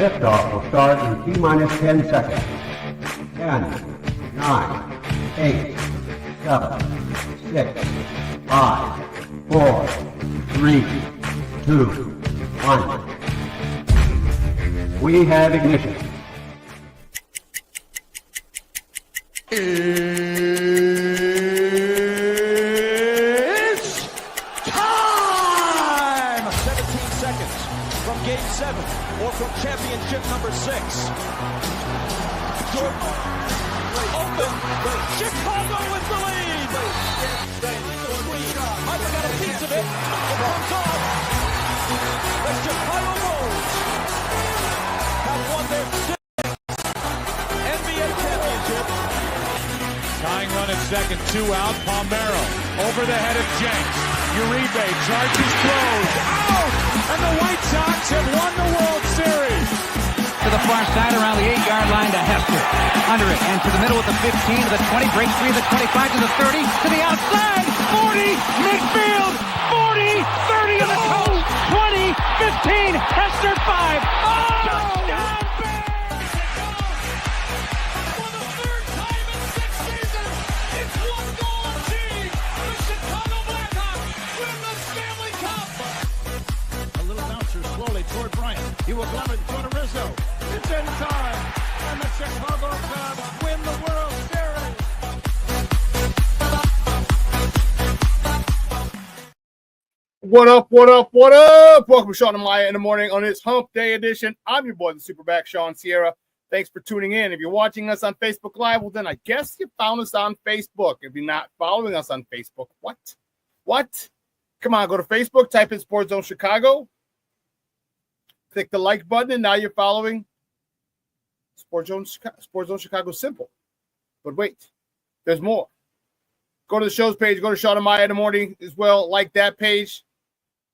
Liftoff will start in T-minus 10 seconds. 10, 9, 8, 7, 6, 5, 4, 3, 2, 1. We have ignition. It's time! 17 seconds from Game 7 or from championship number 6. Jordan open. Chicago with the lead. I've got a piece of it. It comes off. The Chicago Bulls have won their 6th NBA championship. Tying run at second, 2 out. Palmero over the head of Jenks. Uribe charges, throws, out! And the White Sox have won the World Series. To the far side around the 8-yard line to Hester. Under it and to the middle with the 15 to the 20. Breaks free of the 25 to the 30 to the outside. 40 midfield. 40 30 to the coast. 20 15 Hester 5. Oh! Touchdown! Toward Bryant. He will glove it toward Rizzo. It's in time. And the Chicago Cubs win the World Series. What up, what up, what up? Welcome to Shawn and Maya in the morning on this Hump Day edition. I'm your boy, the SuperBack, Shawn Sierra. Thanks for tuning in. If you're watching us on Facebook Live, well, then I guess you found us on Facebook. If you're not following us on Facebook, what? Come on, go to Facebook, type in Sports Zone Chicago. Click the like button, and now you're following Sports Zone Chicago. Simple. But wait, there's more. Go to the show's page. Go to Shawn and Maya in the morning as well. Like that page.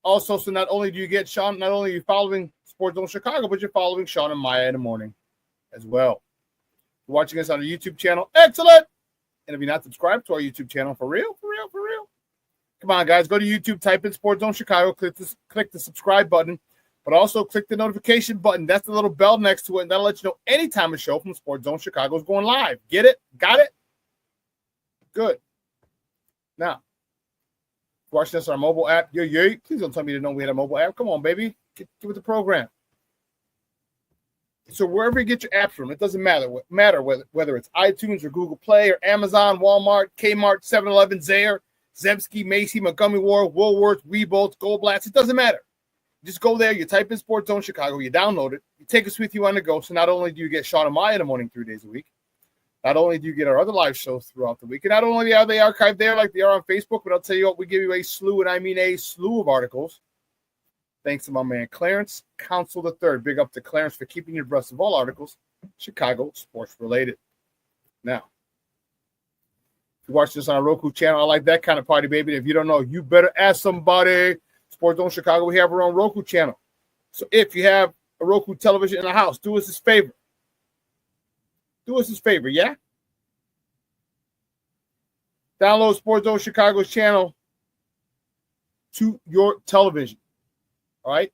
Also, so not only do you get Shawn, not only are you following Sports Zone Chicago, but you're following Shawn and Maya in the morning as well. You're watching us on our YouTube channel. Excellent. And if you're not subscribed to our YouTube channel, for real. Come on, guys. Go to YouTube. Type in Sports Zone Chicago. Click the subscribe button. But also click the notification button. That's the little bell next to it. And that'll let you know anytime a show from Sports Zone Chicago is going live. Get it? Got it? Good. Now, watching us on our mobile app. Yay. Please don't tell me you didn't know we had a mobile app. Come on, baby. Get with the program. So wherever you get your apps from, it doesn't matter whether it's iTunes or Google Play or Amazon, Walmart, Kmart, 7-Eleven, Zayre, Zemsky, Macy, Montgomery Ward, Woolworths, Weebolt, Goldblatt's. It doesn't matter. Just go there, you type in Sports Zone Chicago, you download it, you take us with you on the go. So not only do you get Shawn and Maya in the morning 3 days a week, not only do you get our other live shows throughout the week, and not only are they archived there like they are on Facebook, but I'll tell you what, we give you a slew, and I mean a slew of articles. Thanks to my man Clarence Council III. Big up to Clarence for keeping you abreast of all articles, Chicago sports related. Now, if you watch this on a Roku channel, I like that kind of party, baby. If you don't know, you better ask somebody. Sports Zone Chicago, we have our own Roku channel. So if you have a Roku television in the house, do us this favor. Yeah? Download Sports Zone Chicago's channel to your television. All right?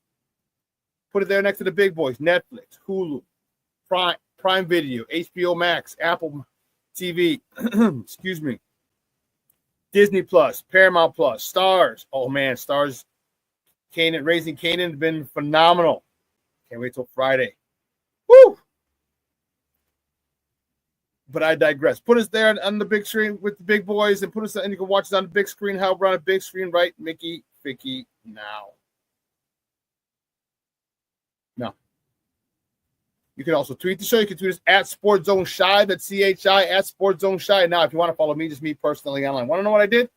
Put it there next to the big boys. Netflix, Hulu, Prime Video, HBO Max, Apple TV, excuse me, Disney Plus, Paramount Plus, Stars. Oh, man, Stars. Raising Canaan has been phenomenal. Can't wait till Friday. Woo! But I digress. Put us there on the big screen with the big boys, and put us, and you can watch us on the big screen. How we're on a big screen, right? Mickey, Vicky, now. You can also tweet the show. You can tweet us at Sports Zone Shy. That's CHI at Sports Zone Shy. Now, if you want to follow me, just me personally online. Want to know what I did?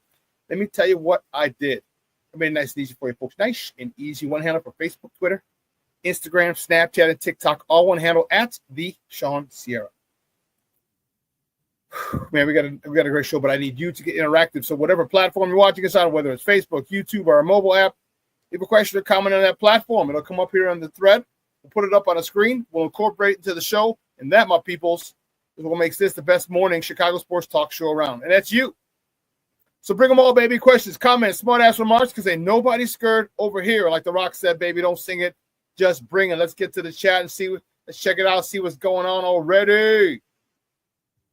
Let me tell you what I did. I made it nice and easy for you folks. Nice and easy. One handle for Facebook, Twitter, Instagram, Snapchat, and TikTok. All one handle at the Shawn Sierra. Man, we got a great show, but I need you to get interactive. So whatever platform you're watching us on, whether it's Facebook, YouTube, or our mobile app, leave a question or comment on that platform. It'll come up here on the thread. We'll put it up on a screen. We'll incorporate it into the show. And that, my peoples, is what makes this the best morning Chicago sports talk show around. And that's you. So bring them all, baby. Questions, comments, smart-ass remarks, because ain't nobody scared over here. Like The Rock said, baby, don't sing it. just bring it. Let's get to the chat and see. Let's check it out. See what's going on already.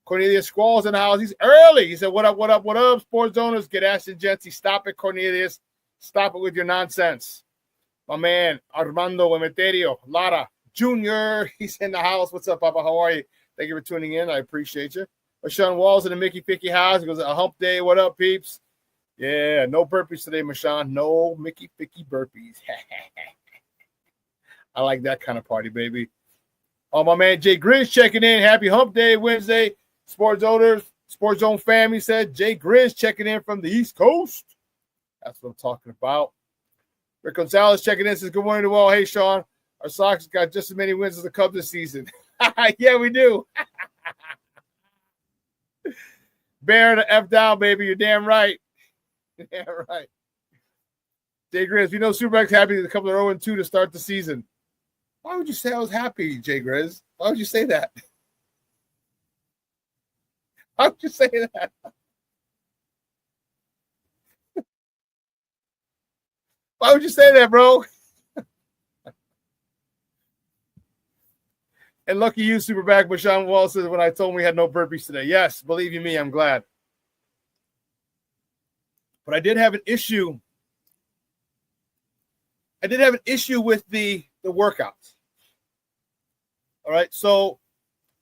Cornelius Squall's in the house. He's early. He said, "What up? What up? What up? Sports owners, get Ashton Jency. Stop it, Cornelius. Stop it with your nonsense." My man Armando Emeterio Lara Jr. He's in the house. What's up, Papa? How are you? Thank you for tuning in. I appreciate you. Mashawn Walls in the Mickey Picky house. He goes, "A hump day. What up, peeps?" Yeah, no burpees today, Mashawn. No Mickey Picky burpees. I like that kind of party, baby. Oh, my man Jay Grizz checking in. Happy hump day Wednesday. Sports owners, Sports Zone family said Jay Grizz checking in from the East Coast. That's what I'm talking about. Rick Gonzalez checking in says, "Good morning to all. Hey, Shawn, our Sox got just as many wins as the Cubs this season." Yeah, we do. Bear the F down, baby. You're damn right. Yeah, right. Jay Grizz, you know SuperBack's happy with a couple of 0-2 to start the season. Why would you say I was happy, Jay Grizz? Why would you say that? Why would you say that? Why would you say that, bro? And lucky you, SuperBack. Bashan Wall says, "When I told him we had no burpees today." Yes, believe you me, I'm glad. But I did have an issue. I did have an issue with the workouts. All right, so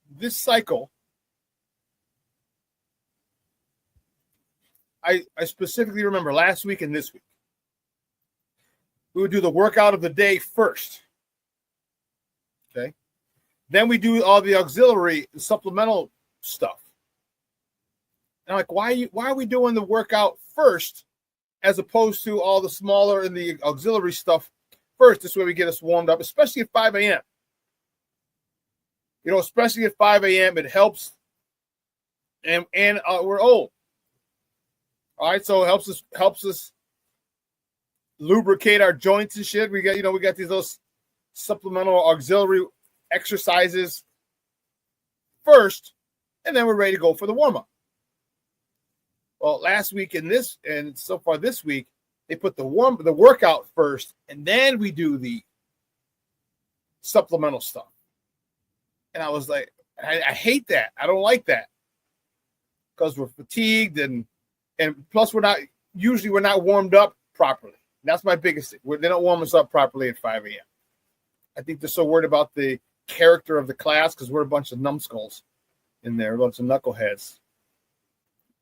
this cycle, I specifically remember last week and this week, we would do the workout of the day first. Okay. Then we do all the auxiliary and supplemental stuff. And I'm like, why are we doing the workout first as opposed to all the smaller and the auxiliary stuff first? This way we get us warmed up, especially at 5 a.m. You know, especially at 5 a.m. it helps. And we're old. All right, so it helps us lubricate our joints and shit. We got those supplemental auxiliary exercises first, and then we're ready to go for the warm-up. Well, last week and so far this week, they put the workout first, and then we do the supplemental stuff. And I was like, I hate that. I don't like that. Because we're fatigued and plus we're not warmed up properly. That's my biggest thing. They don't warm us up properly at 5 a.m. I think they're so worried about the character of the class because we're a bunch of numbskulls in there, a bunch of knuckleheads.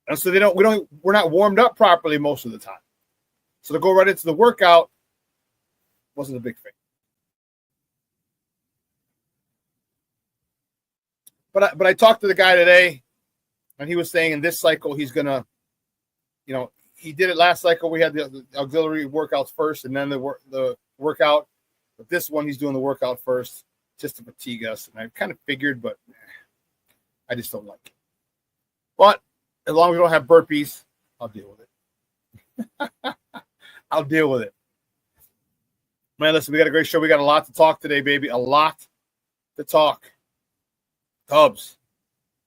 And so we're not warmed up properly most of the time. So to go right into the workout wasn't a big thing. But I talked to the guy today, and he was saying in this cycle he's gonna, he did it last cycle. We had the auxiliary workouts first, and then the workout. But this one, he's doing the workout first, just to fatigue us. And I kind of figured, but I just don't like it. But as long as we don't have burpees, I'll deal with it. I'll deal with it. Man, listen, we got a great show. We got a lot to talk today, baby. A lot to talk. Cubs,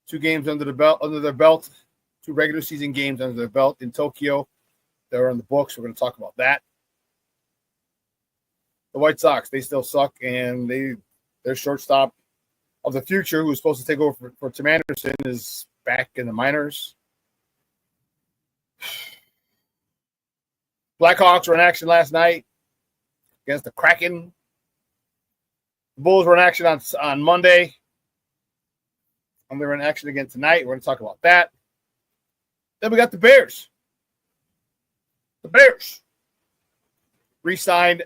2 games under their belt, 2 regular season games under their belt in Tokyo. They're on the books. We're going to talk about that. The White Sox, they still suck, and their shortstop of the future, who's supposed to take over for Tim Anderson, is back in the minors. Blackhawks were in action last night against the Kraken. The Bulls were in action on Monday. And they're in action again tonight. We're going to talk about that. Then we got the Bears. The Bears re-signed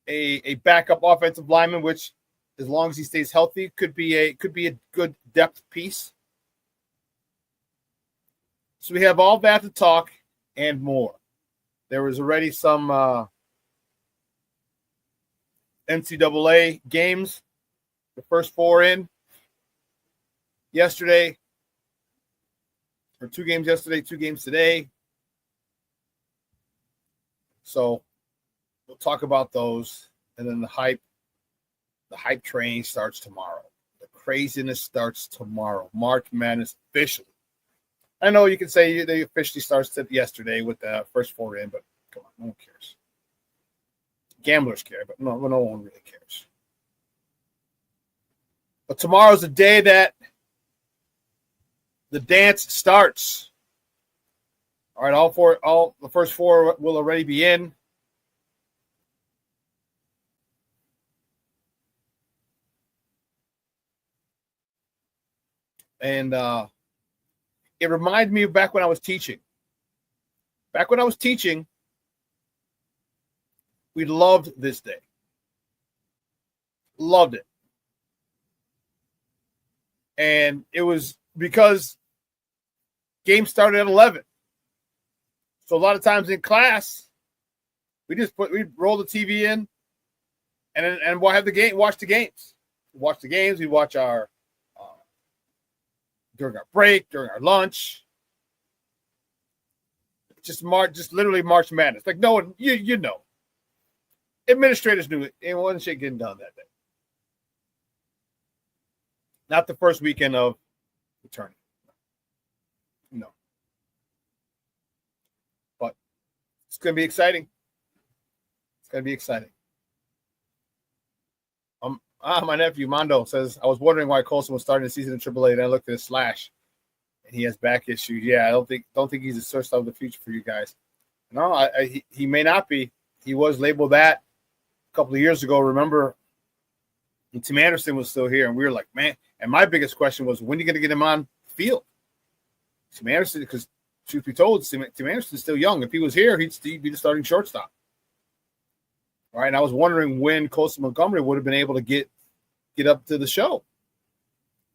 a backup offensive lineman, which, as long as he stays healthy, could be a good depth piece. So we have all that to talk and more. There was already some NCAA games, the first 4 in. Yesterday, or 2 games yesterday, 2 games today. So we'll talk about those, and then the hype train starts tomorrow. The craziness starts tomorrow. March Madness officially. I know you can say they officially started yesterday with the first 4 in, but come on, no one cares. Gamblers care, but no one really cares. But tomorrow's the day that the dance starts. All right, the first four will already be in. And it reminded me of back when I was teaching. Back when I was teaching, we loved this day. Loved it. And it was because games started at 11. So a lot of times in class, we roll the TV in and we'll have the game, watch the games. We watch our during our break, during our lunch. Just literally March Madness. Like no one, you know. Administrators knew it. It wasn't shit getting done that day. Not the first weekend of the tournament. No. But it's going to be exciting. It's going to be exciting. My nephew, Mondo, says, I was wondering why Colson was starting the season in AAA, and I looked at his slash, and he has back issues. Yeah, I don't think he's a source of the future for you guys. No, he may not be. He was labeled that a couple of years ago. Remember, when Tim Anderson was still here, and we were like, man. And my biggest question was, when are you going to get him on the field? Tim Anderson, because truth be told, Tim Anderson's still young. If he was here, he'd be the starting shortstop. All right, and I was wondering when Colson Montgomery would have been able to get up to the show.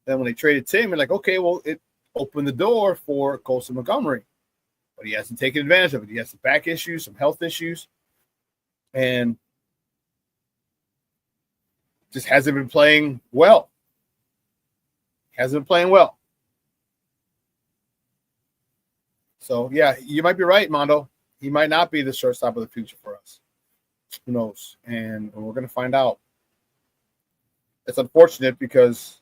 Then when they traded Tim, you're like, okay, well, it opened the door for Colson Montgomery. But he hasn't taken advantage of it. He has some back issues, some health issues, and just hasn't been playing well. So, yeah, you might be right, Mondo. He might not be the shortstop of the future for us. Who knows? And we're going to find out. It's unfortunate because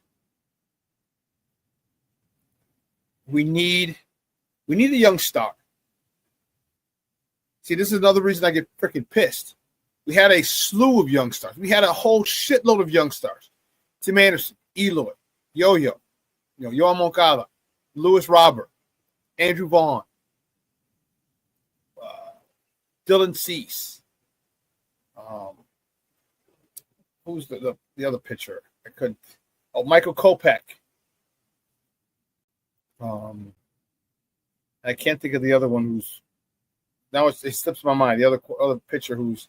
we need a young star. See, this is another reason I get freaking pissed. We had a slew of young stars. We had a whole shitload of young stars. Tim Anderson, Eloy, Yo-Yo, Yohan Moncada, Lewis Robert, Andrew Vaughn, Dylan Cease. Who's the other pitcher? I couldn't. Oh, Michael Kopech. I can't think of the other one who's now it slips my mind. The other pitcher who's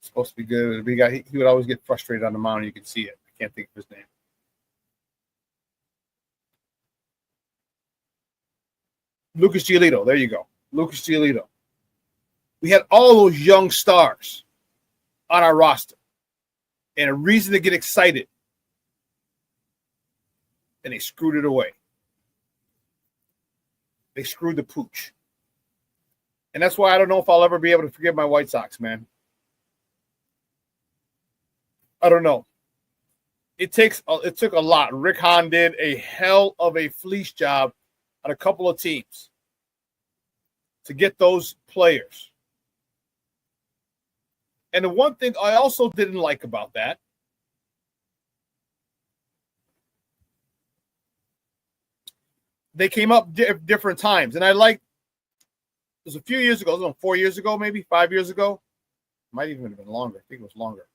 supposed to be good. He would always get frustrated on the mound. You can see it. I can't think of his name. Lucas Giolito. There you go. Lucas Giolito. We had all those young stars on our roster and a reason to get excited. And they screwed it away. They screwed the pooch. And that's why I don't know if I'll ever be able to forgive my White Sox, man. I don't know. It took a lot. Rick Hahn did a hell of a fleece job on a couple of teams to get those players. And the one thing I also didn't like about that, they came up different times. And I liked, it was a few years ago, it was 4 years ago, maybe 5 years ago. Might even have been longer. I think it was longer.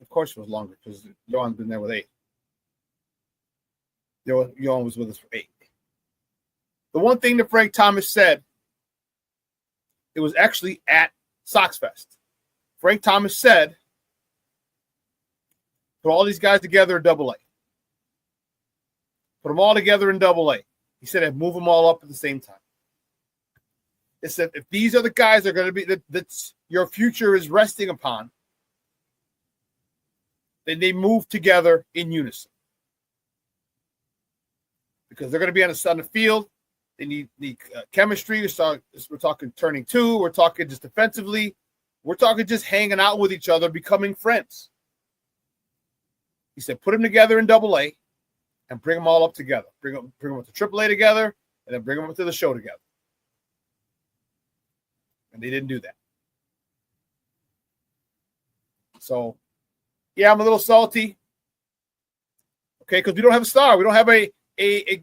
Of course it was longer because Yohan's been there with 8. Yohan was with us for 8. The one thing that Frank Thomas said, it was actually at Sox Fest. Frank Thomas said, put all these guys together in Double A. Put them all together in Double A. He said, and move them all up at the same time. He said, if these are the guys that are going to be that's your future is resting upon, then they move together in unison. Because they're going to be on the field. They need chemistry. We're talking turning 2. We're talking just defensively. We're talking just hanging out with each other, becoming friends. He said, put them together in Double A and bring them all up together. Bring them up to AAA together and then bring them up to the show together. And they didn't do that. So, yeah, I'm a little salty. Okay, because we don't have a star. We don't have a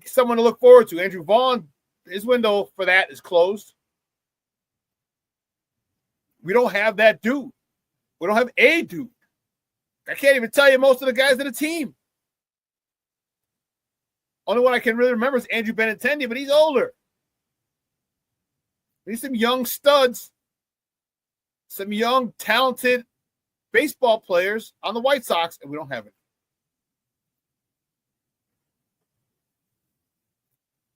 someone to look forward to. Andrew Vaughn, his window for that is closed. We don't have that dude. We don't have a dude. I can't even tell you most of the guys in the team. Only one I can really remember is Andrew Benintendi, but he's older. We need some young studs, some young, talented baseball players on the White Sox, and we don't have it.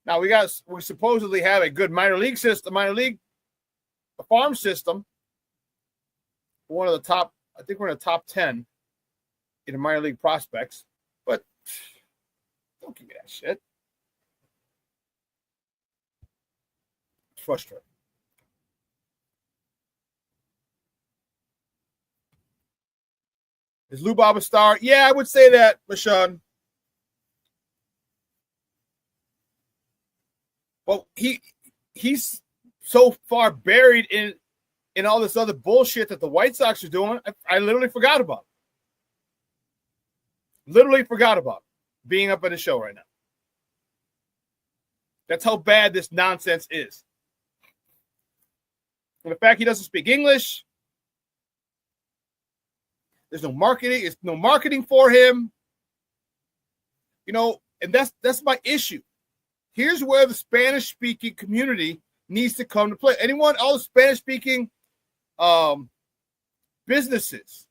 Now we supposedly have a good minor league system, a farm system. One of the top, I think we're in the top 10 in the minor league prospects, but don't give me that shit. It's frustrating. Is Lou Bob a star? Yeah, I would say that, Rashawn. Well, he's so far buried in all this other bullshit that the White Sox are doing. I literally forgot about it. Literally forgot about it being up in the show right now. That's how bad this nonsense is. And the fact he doesn't speak English, there's no marketing. There's no marketing for him. You know, and that's my issue. Here's where the Spanish-speaking community needs to come to play. All the Spanish-speaking businesses,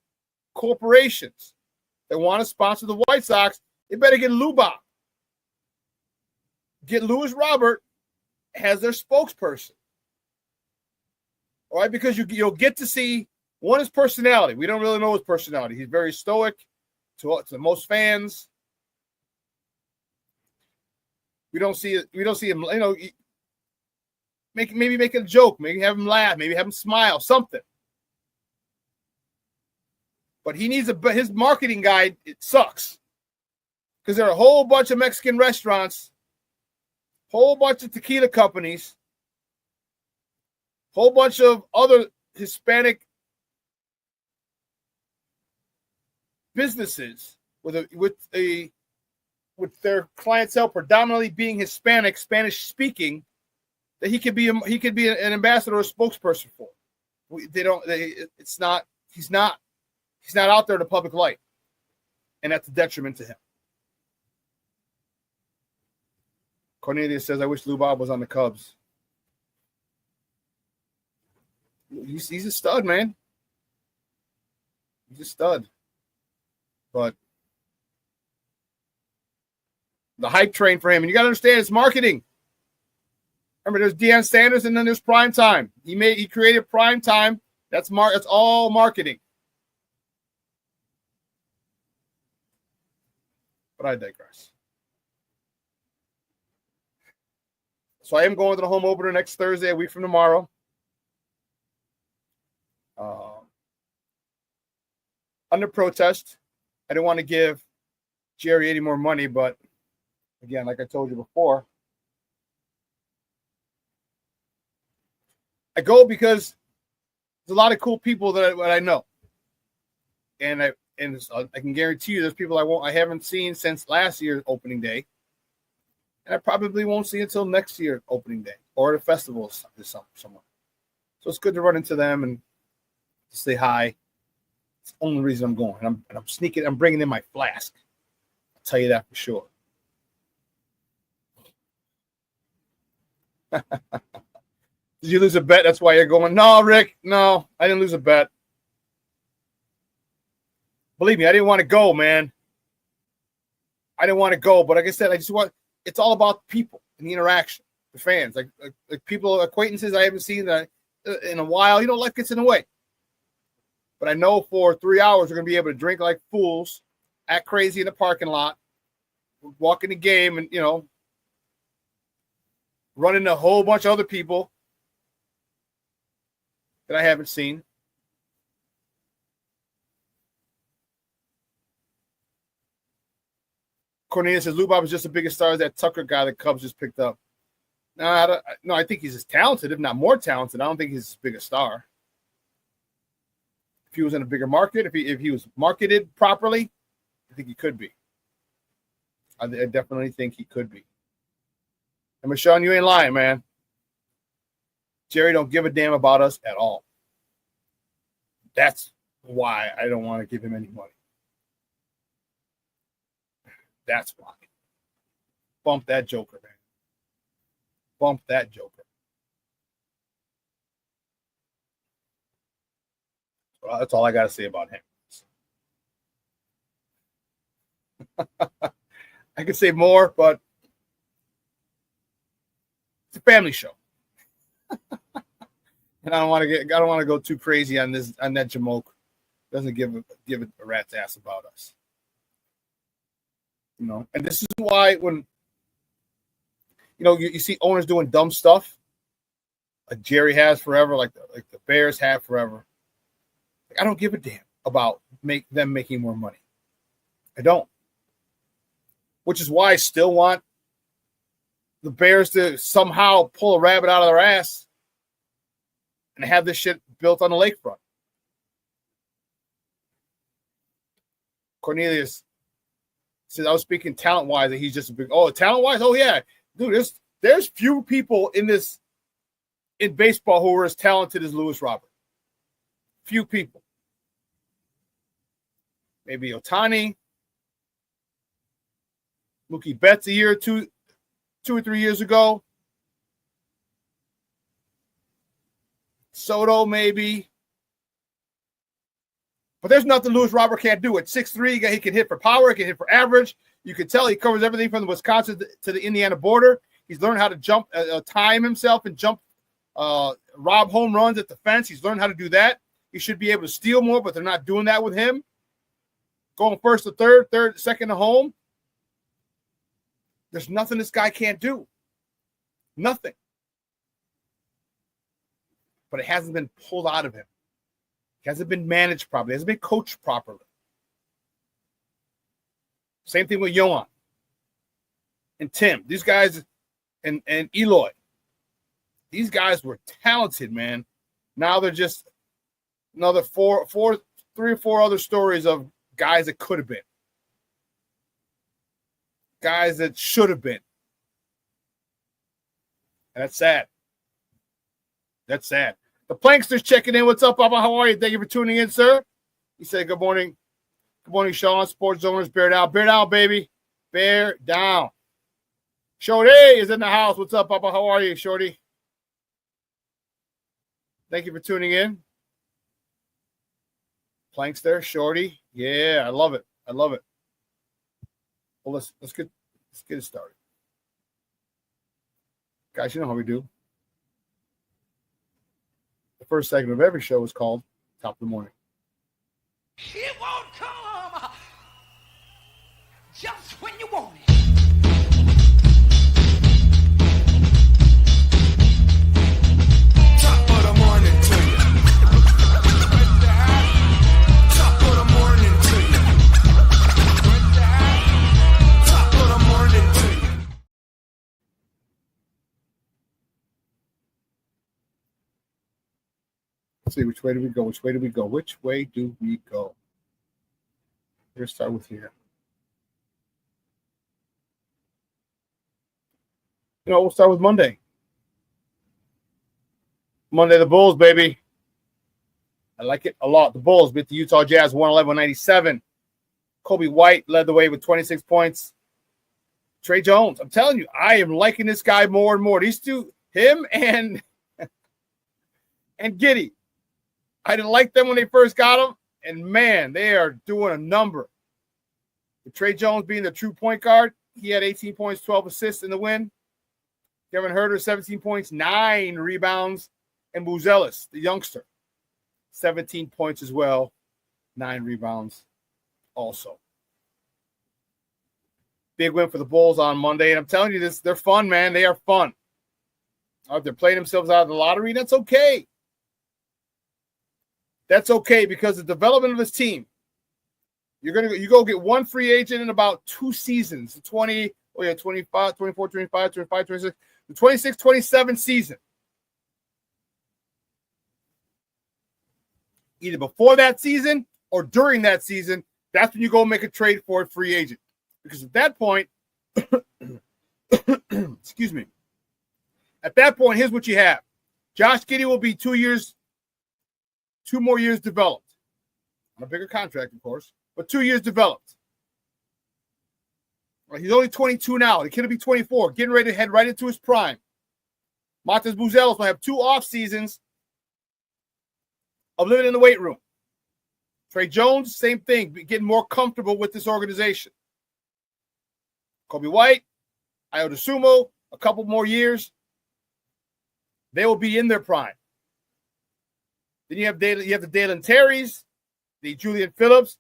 corporations that want to sponsor the White Sox, they better get Lou Bob. Get Louis Robert as their spokesperson. All right, because you'll get to see one, his personality. We don't really know his personality. He's very stoic to most fans. We don't see him, you know, maybe make a joke, maybe have him laugh, maybe have him smile, something. But he needs his marketing guide, it sucks. Because there are a whole bunch of Mexican restaurants, whole bunch of tequila companies, whole bunch of other Hispanic businesses with their clientele predominantly being Hispanic, Spanish speaking, that he could be an ambassador or a spokesperson for. He's not out there in the public light, and that's a detriment to him. Cornelius says, "I wish Lou Bob was on the Cubs." He's a stud, man. He's a stud, but the hype train for him, and you got to understand, it's marketing. Remember, there's Deion Sanders, and then there's Prime Time. He created Prime Time. That's all marketing. But I digress. So I am going to the home opener next Thursday, a week from tomorrow. Under protest. I didn't want to give Jerry any more money, but again, like I told you before, I go because there's a lot of cool people that I know, and I can guarantee you there's people I haven't seen since last year's opening day, and I probably won't see until next year opening day or the festival this summer. So it's good to run into them and say hi. It's the only reason I'm going. And I'm sneaking. I'm bringing in my flask. I'll tell you that for sure. Did you lose a bet? That's why you're going. No, Rick. No, I didn't lose a bet. Believe me, I didn't want to go, man. I didn't want to go, but like I said, it's all about people and the interaction, the fans, like people, acquaintances I haven't seen in a while. You know, life gets in the way. But I know for 3 hours we're going to be able to drink like fools, act crazy in the parking lot, walk in the game, and, you know, run into a whole bunch of other people that I haven't seen. Cornelius says, Lou Bob is just the biggest star as that Tucker guy the Cubs just picked up. No, I think he's as talented, if not more talented. I don't think he's as big a star. If he was in a bigger market, if he was marketed properly, I think he could be. I definitely think he could be. And Shawn, you ain't lying, man. Jerry don't give a damn about us at all. That's why I don't want to give him any money. That's why. Bump that joker, man. Bump that joker. Well, that's all I got to say about him. I could say more, but it's a family show. And I don't want to go too crazy on that Jamoke. Doesn't give a rat's ass about us. You know, and this is why when you see owners doing dumb stuff, like Jerry has forever, like the Bears have forever. I don't give a damn about them making more money. I don't. Which is why I still want the Bears to somehow pull a rabbit out of their ass and have this shit built on the lakefront. Cornelius says, I was speaking talent-wise, that he's just a big... Oh, talent-wise? Oh, yeah. Dude, there's few people in baseball who are as talented as Lewis Robert. Few people. Maybe Ohtani. Mookie Betts a year or two or 3 years ago. Soto, maybe. But there's nothing Lewis Robert can't do. At 6'3", he can hit for power. He can hit for average. You can tell he covers everything from the Wisconsin to the Indiana border. He's learned how to jump, time himself and jump, rob home runs at the fence. He's learned how to do that. He should be able to steal more, but they're not doing that with him. Going first to third, second to home. There's nothing this guy can't do. Nothing. But it hasn't been pulled out of him. It hasn't been managed properly. It hasn't been coached properly. Same thing with Yohan and Tim. These guys and Eloy. These guys were talented, man. Now they're just another three or four other stories of guys that could have been. Guys that should have been. And that's sad. That's sad. The Plankster's checking in. What's up, Papa? How are you? Thank you for tuning in, sir. He said, good morning. Good morning, Shawn. Sports owners, bear down. Bear down, baby. Bear down. Shorty is in the house. What's up, Papa? How are you, Shorty? Thank you for tuning in. Plankster, Shorty. Yeah, I love it. I love it. Well, let's get it started. Guys, you know how we do. The first segment of every show is called Top of the Morning. It won't come just when you want it. Top of the morning to you. Top of the morning to you. Top of the morning to you. Let's see, which way do we go? Which way do we go? Which way do we go? We're going to start with here. We'll start with Monday. Monday, the Bulls, baby. I like it a lot. The Bulls beat the Utah Jazz 111-197. Kobe White led the way with 26 points. Trey Jones, I'm telling you, I am liking this guy more and more. These two, him and Giddey. I didn't like them when they first got him, and man, they are doing a number. With Trey Jones being the true point guard, he had 18 points, 12 assists in the win. Kevin Huerter, 17 points, 9 rebounds, and Buzelis, the youngster, 17 points as well, 9 rebounds also. Big win for the Bulls on Monday, and I'm telling you this, they're fun, man. They are fun. If they're playing themselves out of the lottery, that's okay. That's okay because the development of this team, you go get one free agent in about 2 seasons, 25, 24, 25, 25, 26. the 26-27 season. Either before that season or during that season, that's when you go make a trade for a free agent. Because at that point, excuse me, at that point, here's what you have. Josh Giddey will be 2 more years developed. On a bigger contract, of course, but 2 years developed. Well, he's only 22 now. The kid will be 24, getting ready to head right into his prime. Matas Buzelos will have 2 off seasons of living in the weight room. Trey Jones, same thing, getting more comfortable with this organization. Kobe White, Ayo DeSumo, a couple more years, they will be in their prime. Then you have the Dalen Terrys, the Julian Phillips.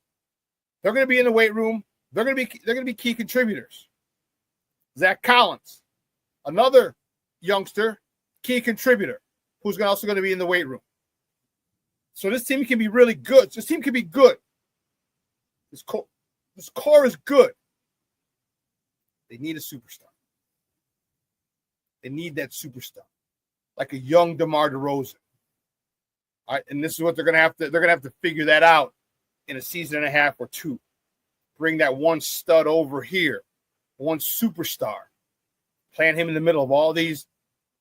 They're going to be in the weight room. They're going to be key contributors. Zach Collins, another youngster, key contributor, who's also going to be in the weight room. So this team can be really good. This team can be good. This core is good. They need a superstar. They need that superstar, like a young DeMar DeRozan. All right, and this is what they're gonna have to figure that out in a season and a half or 2. Bring that one stud over here, one superstar, plant him in the middle of all these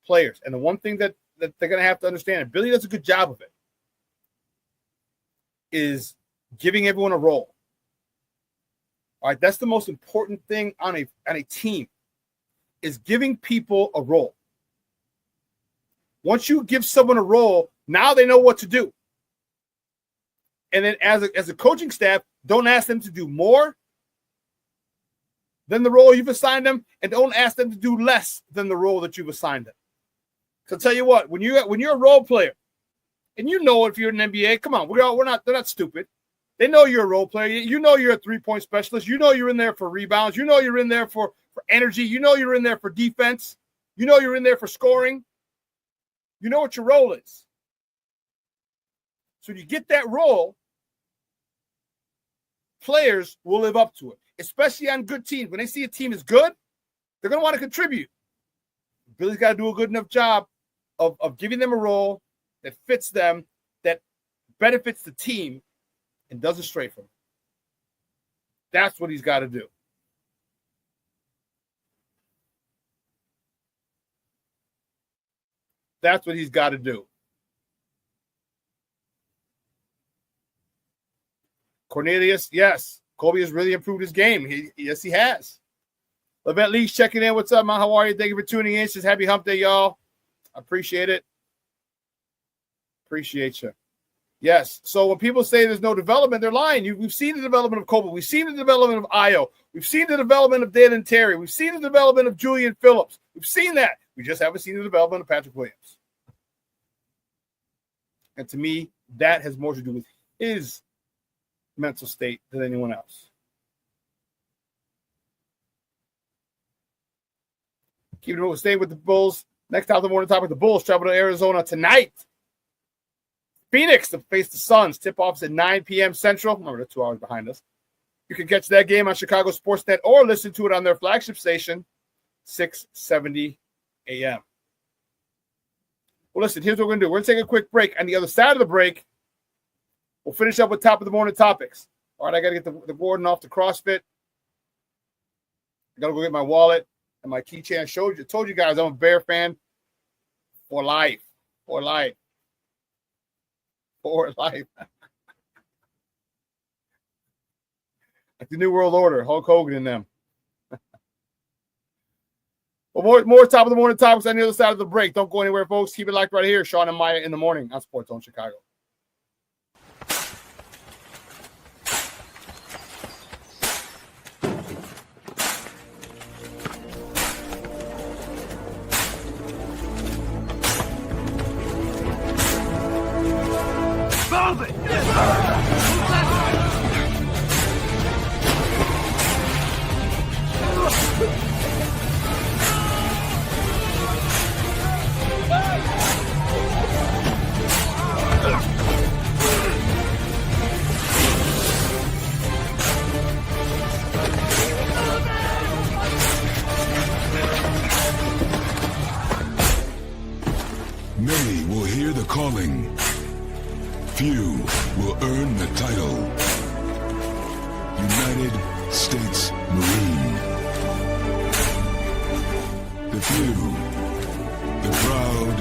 players. And the one thing that they're gonna have to understand, and Billy does a good job of it, is giving everyone a role. All right, that's the most important thing on a team, is giving people a role. Once you give someone a role, now they know what to do. And then as a coaching staff, don't ask them to do more than the role you've assigned them, and don't ask them to do less than the role that you've assigned them. So I'll tell you what, when you're a role player, and you know if you're in the NBA, come on, they're not stupid. They know you're a role player. You know you're a three-point specialist. You know you're in there for rebounds. You know you're in there for energy. You know you're in there for defense. You know you're in there for scoring. You know what your role is. So you get that role, players will live up to it, especially on good teams. When they see a team is good, they're going to want to contribute. Billy's got to do a good enough job of giving them a role that fits them, that benefits the team, and doesn't stray from it. That's what he's got to do. That's what he's got to do. Cornelius, yes. Kobe has really improved his game. Yes, he has. Levent Lee's checking in. What's up, man? How are you? Thank you for tuning in. Says happy hump day, y'all. I appreciate it. Appreciate you. Yes. So when people say there's no development, they're lying. We've seen the development of Kobe. We've seen the development of Ayo. We've seen the development of Dalen Terry. We've seen the development of Julian Phillips. We've seen that. We just haven't seen the development of Patrick Williams. And to me, that has more to do with his mental state than anyone else. Keeping it staying with the Bulls. Next out of the morning topic, the Bulls travel to Arizona tonight. Phoenix to face the Suns. Tip-offs at 9 p.m. Central. Remember, they're 2 hours behind us. You can catch that game on Chicago Sportsnet or listen to it on their flagship station, 670 a.m. Well, listen, here's what we're going to do. We're going to take a quick break. On the other side of the break, we'll finish up with top of the morning topics. All right, I got to get the Gordon off the CrossFit. I got to go get my wallet and my keychain. I told you guys I'm a Bear fan for life. For life. For life. Like the New World Order, Hulk Hogan and them. Well, more top of the morning topics on the other side of the break. Don't go anywhere, folks. Keep it locked right here. Shawn and Maya in the morning on Sports Zone Chicago. Many will hear the calling. Few will earn the title. United States Marine. The few, the proud,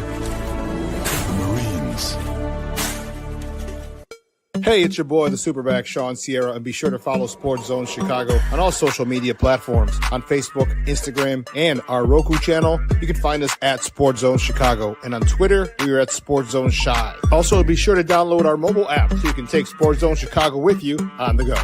the Marines. Hey, it's your boy, the Superback, Shawn Sierra, and be sure to follow Sports Zone Chicago on all social media platforms, on Facebook, Instagram, and our Roku channel. You can find us at Sports Zone Chicago, and on Twitter, we are at Sports Zone Shy. Also, be sure to download our mobile app so you can take Sports Zone Chicago with you on the go.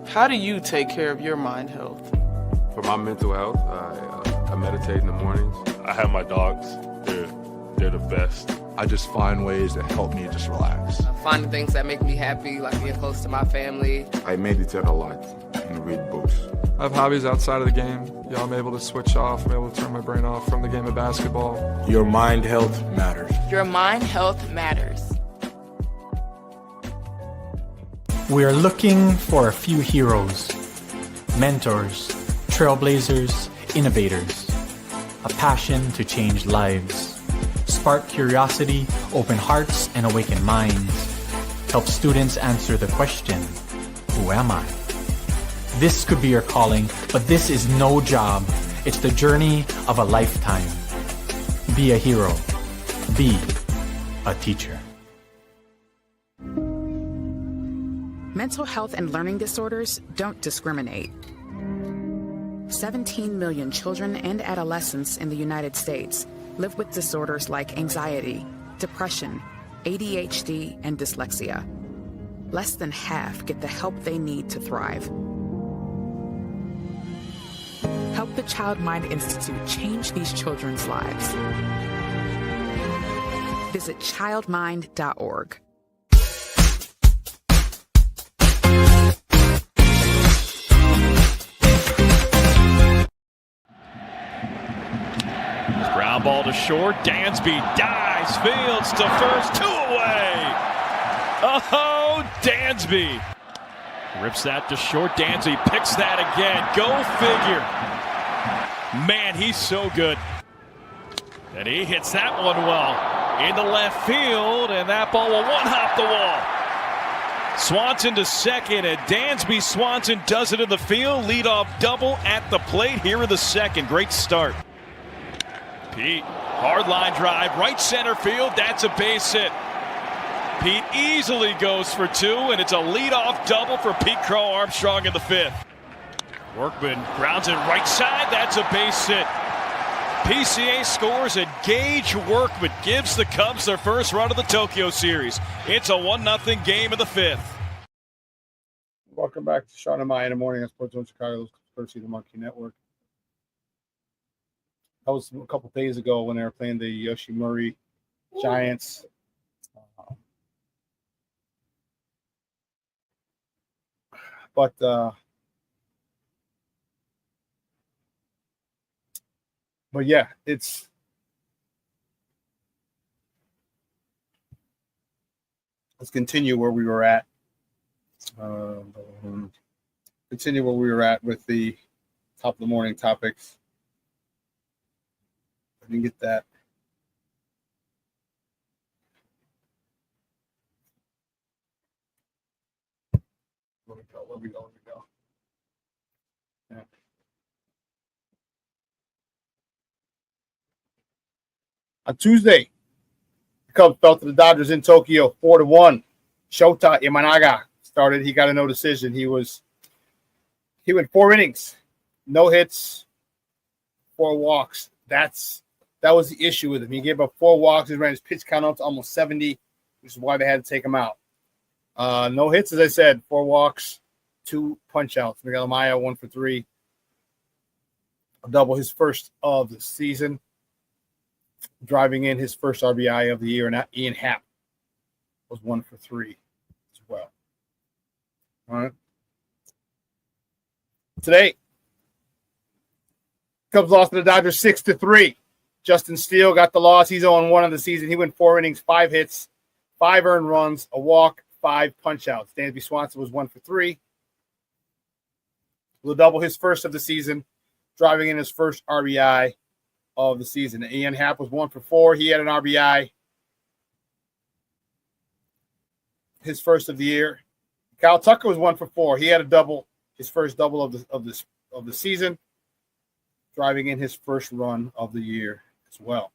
How do you take care of your mind health? For my mental health, I meditate in the mornings. I have my dogs. They're the best. I just find ways that help me just relax. Finding things that make me happy, like being close to my family. I meditate a lot and read books. I have hobbies outside of the game. Yeah, I'm able to switch off. I'm able to turn my brain off from the game of basketball. Your mind health matters. Your mind health matters. We are looking for a few heroes, mentors, trailblazers, innovators, a passion to change lives, spark curiosity, open hearts, and awaken minds, help students answer the question, who am I? This could be your calling, but this is no job. It's the journey of a lifetime. Be a hero. Be a teacher. Mental health and learning disorders don't discriminate. 17 million children and adolescents in the United States live with disorders like anxiety, depression, ADHD, and dyslexia. Less than half get the help they need to thrive. Help the Child Mind Institute change these children's lives. Visit childmind.org. Ground ball to short. Dansby dives, fields to first, 2 away. Oh, Dansby rips that to short. Dansby picks that again. Go figure. Man, he's so good. And he hits that one well into left field, and that ball will one-hop the wall. Swanson to second, and Dansby Swanson does it in the field. Leadoff double at the plate here in the second. Great start. Pete, hard line drive, right center field. That's a base hit. Pete easily goes for 2, and it's a leadoff double for Pete Crow-Armstrong in the 5th. Workman grounds it right side. That's a base hit. PCA scores, and Gage Workman gives the Cubs their first run of the Tokyo Series. It's a 1-0 game in the 5th. Welcome back to Shawn and Maya in the morning on Sports Zone Chicago, courtesy of the Monkey Network. That was a couple days ago when they were playing the Yoshimura Giants. But yeah, let's continue where we were at. Continue where we were at with the top of the morning topics. I didn't get that. Where we go. Yeah. On Tuesday, the Cubs fell to the Dodgers in Tokyo, 4-1. Shota Imanaga started. He got a no decision. He went 4 innings, no hits, 4 walks. That was the issue with him. He gave up 4 walks. He ran his pitch count up to almost 70, which is why they had to take him out. No hits, as I said, 4 walks, 2 punch outs. Miguel Amaya, 1 for 3. A double, his first of the season, driving in his first RBI of the year. And Ian Happ was 1 for 3 as well. All right. Today, Cubs lost to the Dodgers 6-3. Justin Steele got the loss. He's 0-1 on the season. He went 4 innings, 5 hits, 5 earned runs, a walk, 5 punch-outs. Dansby Swanson was 1 for 3. Will double his first of the season, driving in his first RBI of the season. Ian Happ was 1 for 4. He had an RBI, his first of the year. Kyle Tucker was 1 for 4. He had a double, his first double of the season, driving in his first run of the year as well.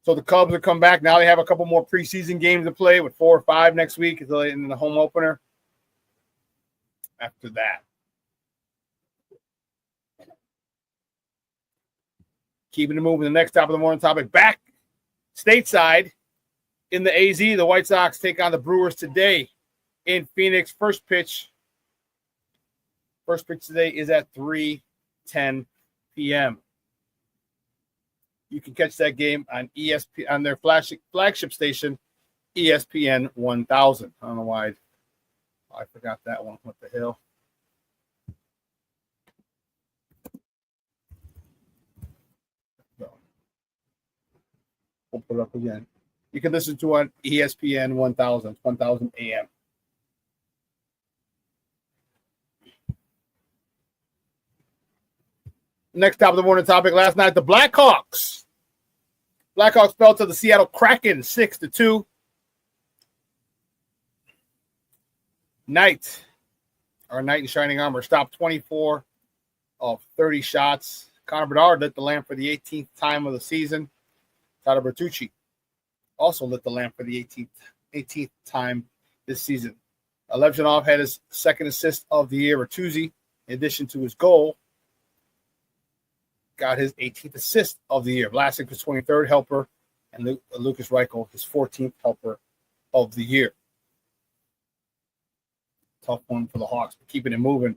So the Cubs have come back. Now they have a couple more preseason games to play with 4 or 5 next week in the home opener. After that, keeping it moving. The next top of the morning topic, back stateside in the AZ. The White Sox take on the Brewers today in Phoenix. First pitch today is at 3:10 p.m. You can catch that game on ESPN on their flagship station, ESPN 1000. I don't know why I forgot that one. What the hell? We'll put it up again. You can listen to it on ESPN 1000, 1000 AM. Next top of the morning topic. Last night, the Blackhawks fell to the Seattle Kraken 6-2. Knight in shining armor, stopped 24 of 30 shots. Connor Bedard lit the lamp for the 18th time of the season. Tyler Bertucci also lit the lamp for the 18th time this season. Levchinov had his second assist of the year. Bertuzzi, in addition to his goal, got his 18th assist of the year. Vlasic, his 23rd helper, and Lucas Reichel, his 14th helper of the year. Tough one for the Hawks, but keeping it moving.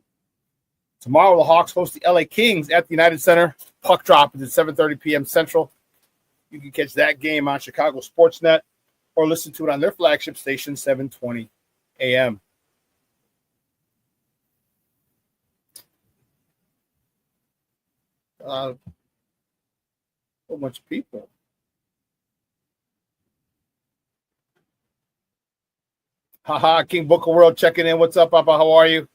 Tomorrow, the Hawks host the LA Kings at the United Center. Puck drop is at 7:30 p.m. Central. You can catch that game on Chicago Sportsnet or listen to it on their flagship station, 7:20 a.m. A whole bunch of people. Haha, King Booker World checking in. What's up, Papa? How are you?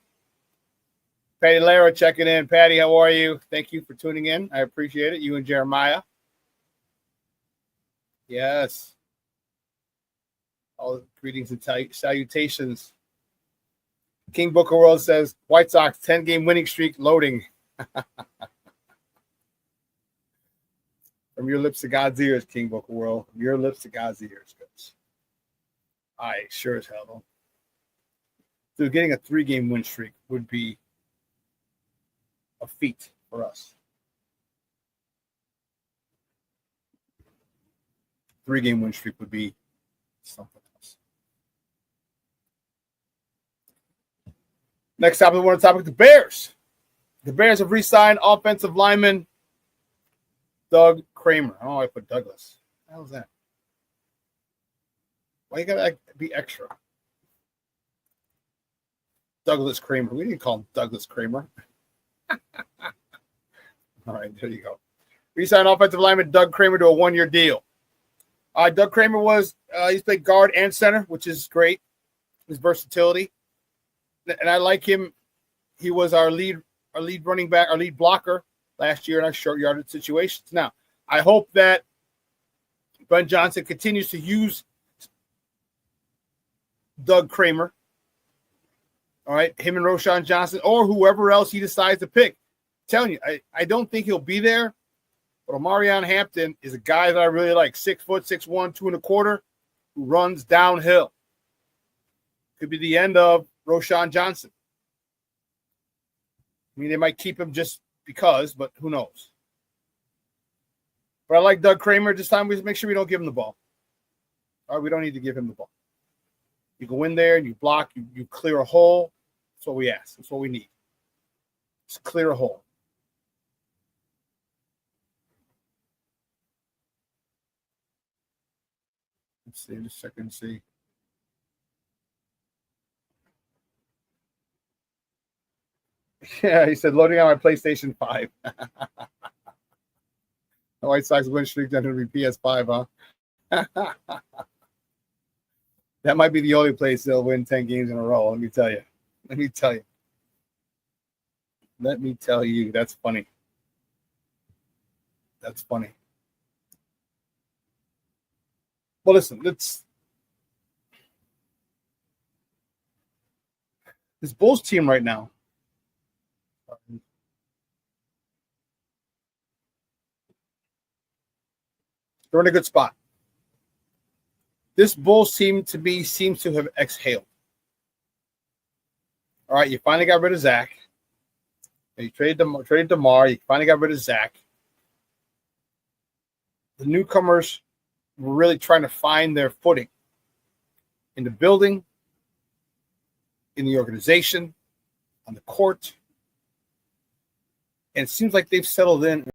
Patty Lara checking in. Patty, how are you? Thank you for tuning in. I appreciate it. You and Jeremiah. Yes. All greetings and salutations. King Booker World says, White Sox 10-game winning streak loading. From your lips to God's ears, King Booker World. From your lips to God's ears. I sure as hell don't. Dude, getting a 3-game win streak would be a feat for us. 3-game win streak would be something else. Next topic, the Bears. The Bears have re-signed offensive lineman Doug Kramer. I don't know why I put Douglas. What the hell is that? Why you gotta be extra? Douglas Kramer. We didn't call him Douglas Kramer. All right, there you go. Re-signed offensive lineman Doug Kramer to a 1-year deal. Doug Kramer he's played guard and center, which is great. His versatility. And I like him. He was our lead running back, our lead blocker last year in our short yardage situations. Now, I hope that Ben Johnson continues to use Doug Kramer. All right, him and Roshan Johnson or whoever else he decides to pick. I'm telling you, I don't think he'll be there. But Omarion Hampton is a guy that I really like. 6 foot, 6'1", 2 1/4, who runs downhill. Could be the end of Roshan Johnson. I mean, they might keep him just because, but who knows? But I like Doug Kramer. This time, we just make sure we don't give him the ball. All right, we don't need to give him the ball. You go in there and you block, you clear a hole. That's what we ask. That's what we need. Just clear a hole. Let's see, just a second, see. Yeah, he said, loading on my PlayStation 5. The White Sox win streak under the PS5, huh? That might be the only place they'll win 10 games in a row. Let me tell you. That's funny. Well, listen, this Bulls team right now. They're in a good spot. This Bulls team, to me, seems to have exhaled. All right, you finally got rid of Zach. You traded DeMar. You finally got rid of Zach. The newcomers were really trying to find their footing in the building, in the organization, on the court. And it seems like they've settled in and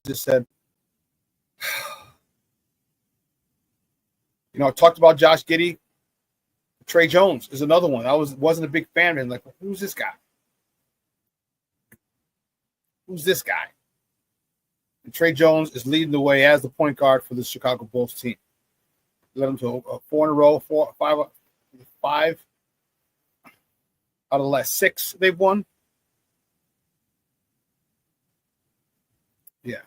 just said, I talked about Josh Giddey. Trey Jones is another one. I wasn't a big fan of him. Like, who's this guy? And Trey Jones is leading the way as the point guard for the Chicago Bulls team. Led them to a 4 in a row, five out of the last 6 they've won. Yeah.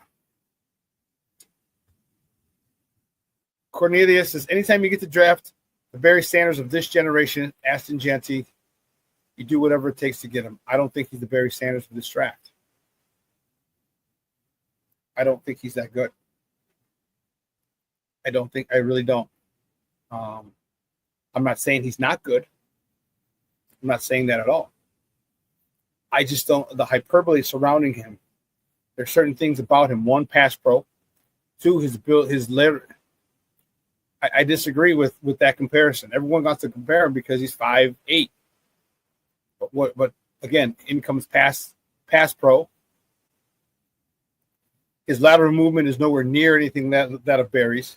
Cornelius says, anytime you get to draft the Barry Sanders of this generation, Aston Genty, you do whatever it takes to get him. I don't think he's the Barry Sanders of this draft. I don't think he's that good. I really don't. I'm not saying he's not good. I'm not saying that at all. I just don't, the hyperbole surrounding him. There's certain things about him. 1, pass pro. 2, his I disagree with that comparison. Everyone wants to compare him because he's 5'8". But again, in comes pass pro. His lateral movement is nowhere near anything that of Barry's.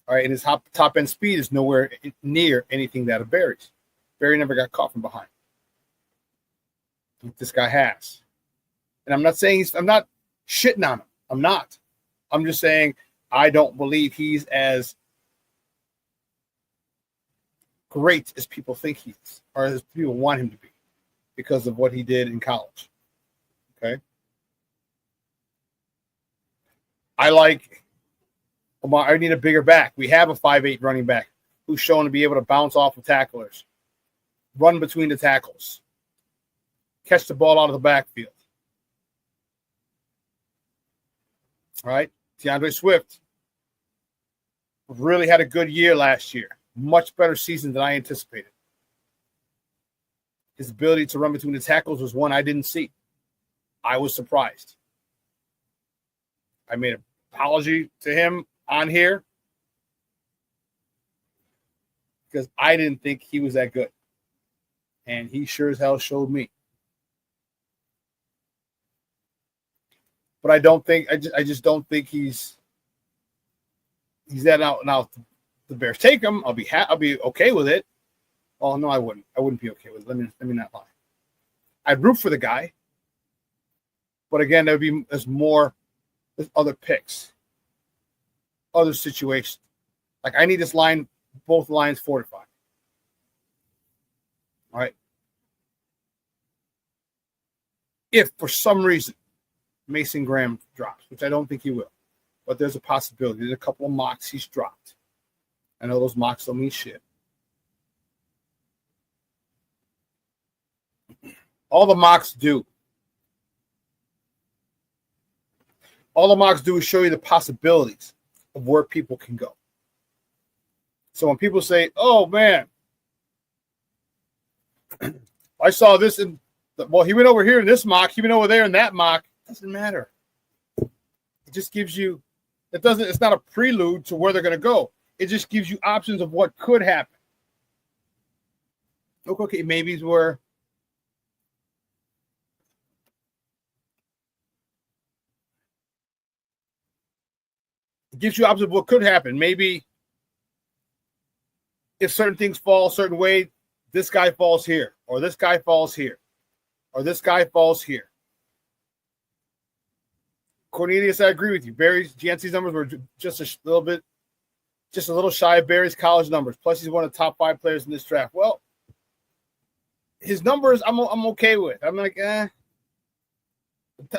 All right, and his top end speed is nowhere near anything that of Barry's. Barry never got caught from behind. This guy has. And I'm not saying I'm not shitting on him. I'm not. I'm just saying I don't believe he's as great as people think he is, or as people want him to be, because of what he did in college. Okay. I need a bigger back. We have a 5'8" running back who's shown to be able to bounce off of tacklers, run between the tackles, catch the ball out of the backfield. All right. DeAndre Swift really had a good year last year. Much better season than I anticipated. His ability to run between the tackles was one I didn't see. I was surprised. I made an apology to him on here because I didn't think he was that good. And he sure as hell showed me. But I just don't think he's that out. Now, if the Bears take him, I'll be okay with it. Oh no, I wouldn't. I wouldn't be okay with it. Let me not lie. I'd root for the guy, but again, there would be there's other picks, other situations. Like I need both lines fortified. All right. If for some reason Mason Graham drops, which I don't think he will, but there's a possibility. There's a couple of mocks he's dropped. I know those mocks don't mean shit. All the mocks do is show you the possibilities of where people can go. So when people say, oh, man, I saw this he went over here in this mock, he went over there in that mock. It doesn't matter. It just gives you, it's not a prelude to where they're going to go. It just gives you options of what could happen. Okay, maybe it's where it gives you options of what could happen. Maybe if certain things fall a certain way, this guy falls here, or this guy falls here, or this guy falls here. Cornelius, I agree with you. Barry's GNC's numbers were just a little shy of Barry's college numbers. Plus, he's one of the top 5 players in this draft. Well, his numbers, I'm okay with. I'm like, The